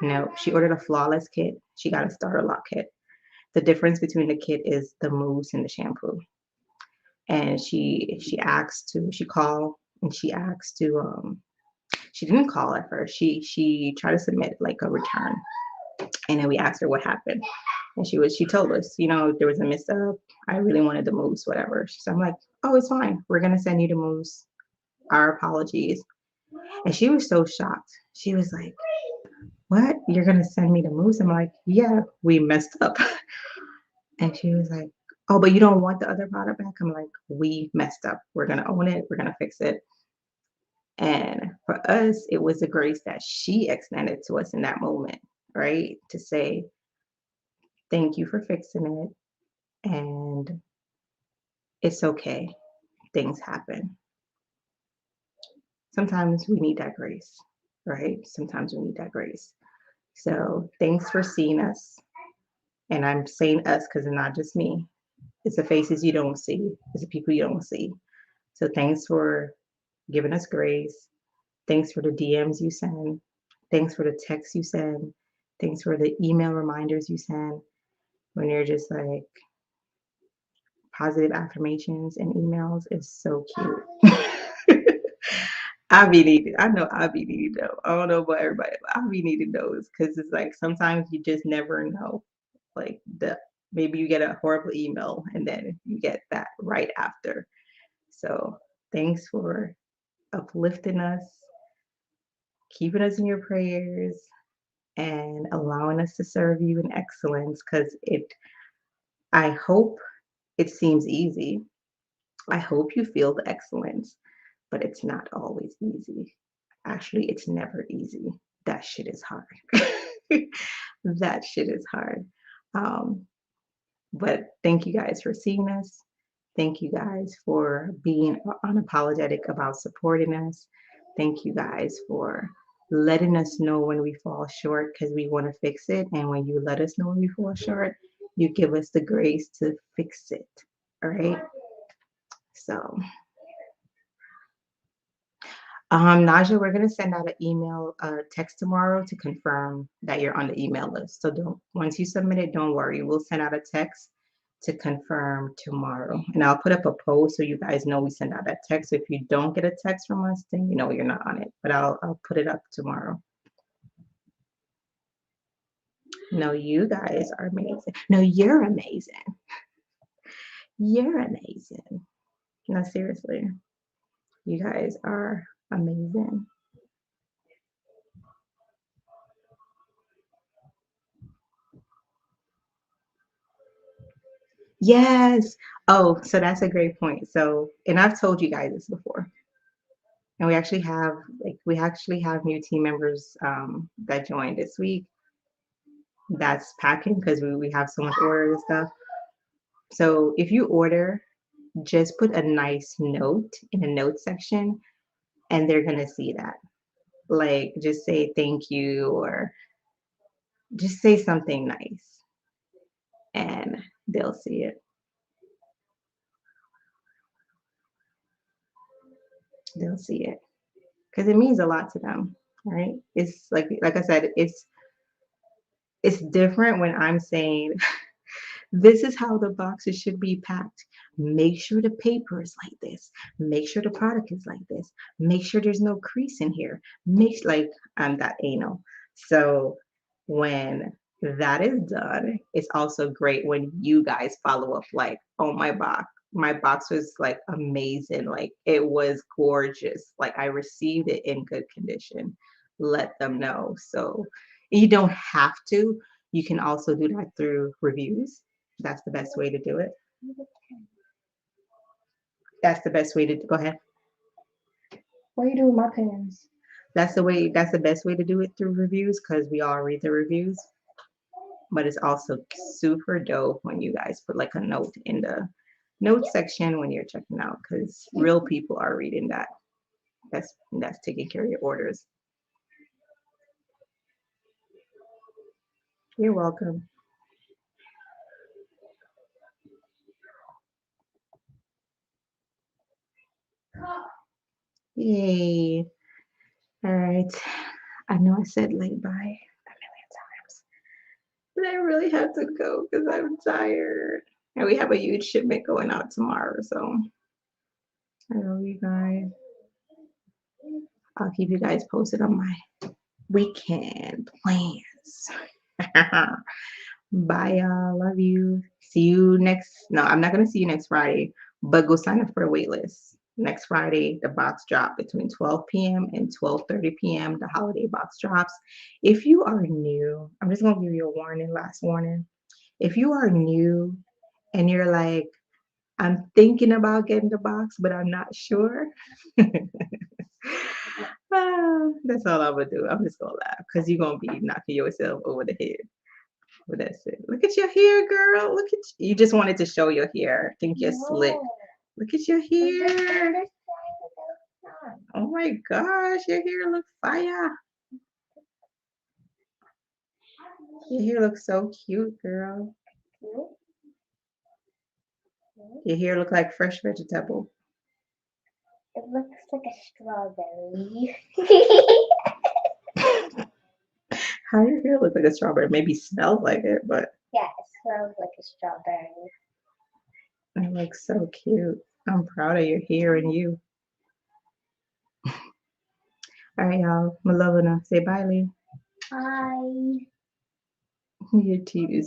No, she ordered a flawless kit. She got a starter lock kit. The difference between the kit is the mousse and the shampoo. And she called and she asked to she didn't call at first. She tried to submit like a return. And then we asked her what happened. And she told us, there was a mess up. I really wanted the mousse, whatever. So I'm like, oh, it's fine. We're gonna send you the mousse. Our apologies. And she was so shocked. She was like, what? You're gonna send me the mousse? I'm like, yeah, we messed up. And she was like, oh, but you don't want the other product back? I'm like, we messed up. We're gonna own it. We're gonna fix it. And for us, it was the grace that she extended to us in that moment, right? To say, thank you for fixing it. And it's okay. Things happen. Sometimes we need that grace, right? Sometimes we need that grace. So thanks for seeing us. And I'm saying us because it's not just me. It's the faces you don't see. It's the people you don't see. So thanks for giving us grace. Thanks for the DMs you send. Thanks for the texts you send. Thanks for the email reminders you send when you're just like positive affirmations and emails is so cute. I be needing. I know I be needing those. I don't know about everybody, but I be needing those because it's like sometimes you just never know. Like maybe you get a horrible email and then you get that right after. So thanks for uplifting us, keeping us in your prayers, and allowing us to serve you in excellence. Because I hope it seems easy. I hope you feel the excellence, but it's not always easy. Actually, it's never easy. That shit is hard. That shit is hard. Um, but thank you guys for seeing us. Thank you guys for being unapologetic about supporting us. Thank you guys for letting us know when we fall short because we want to fix it. And when you let us know when we fall short, you give us the grace to fix it. All right. So, Naja, we're gonna send out an email, text tomorrow to confirm that you're on the email list. So don't once you submit it, don't worry. We'll send out a text to confirm tomorrow. And I'll put up a post so you guys know we send out that text. So if you don't get a text from us, then you know you're not on it. But I'll put it up tomorrow. No, you guys are amazing. No, you're amazing. You're amazing. No, seriously. You guys are amazing. Yes. Oh, so that's a great point. So, and I've told you guys this before. And we actually have new team members that joined this week. That's packing because we have so much order and stuff. So if you order, just put a nice note in the note section and they're gonna see that. Like just say thank you or just say something nice and they'll see it. They'll see it because it means a lot to them, right? It's like I said, it's different when I'm saying this is how the boxes should be packed. Make sure the paper is like this. Make sure the product is like this. Make sure there's no crease in here. Like I'm that anal. So when that is done, it's also great when you guys follow up like, oh my box was like amazing. Like it was gorgeous. Like I received it in good condition. Let them know. So you don't have to. You can also do that through reviews. That's the best way to do it. That's the best way to go ahead. What are you doing with my pens? That's the best way to do it through reviews because we all read the reviews. But it's also super dope when you guys put like a note in the note section when you're checking out because real people are reading that. That's taking care of your orders. You're welcome. Yay. All right. I know I said late bye a million times, but I really have to go because I'm tired. And we have a huge shipment going out tomorrow. So I love you guys. I'll keep you guys posted on my weekend plans. Bye, y'all. Love you. See you next. No, I'm not going to see you next Friday, but go sign up for the wait list. Next Friday, the box drop between 12 p.m. and 12:30 p.m. The holiday box drops. If you are new, I'm just going to give you a warning, last warning. If you are new and you're like, I'm thinking about getting the box, but I'm not sure. That's all I'm gonna do. I'm just gonna laugh because you're gonna be knocking yourself over the head. But that's it. Look at your hair, girl. Look at you. You just wanted to show your hair. I think you're slick. Look at your hair. Oh my gosh, your hair looks fire. Your hair looks so cute, girl. Your hair look like fresh vegetable. It looks like a strawberry. How your hair look like a strawberry? Maybe smells like it, but Yeah, it smells like a strawberry. it looks so cute. I'm proud of your hair and you. All right, y'all. Malovana. Say bye, Lee. Bye. Your teeth is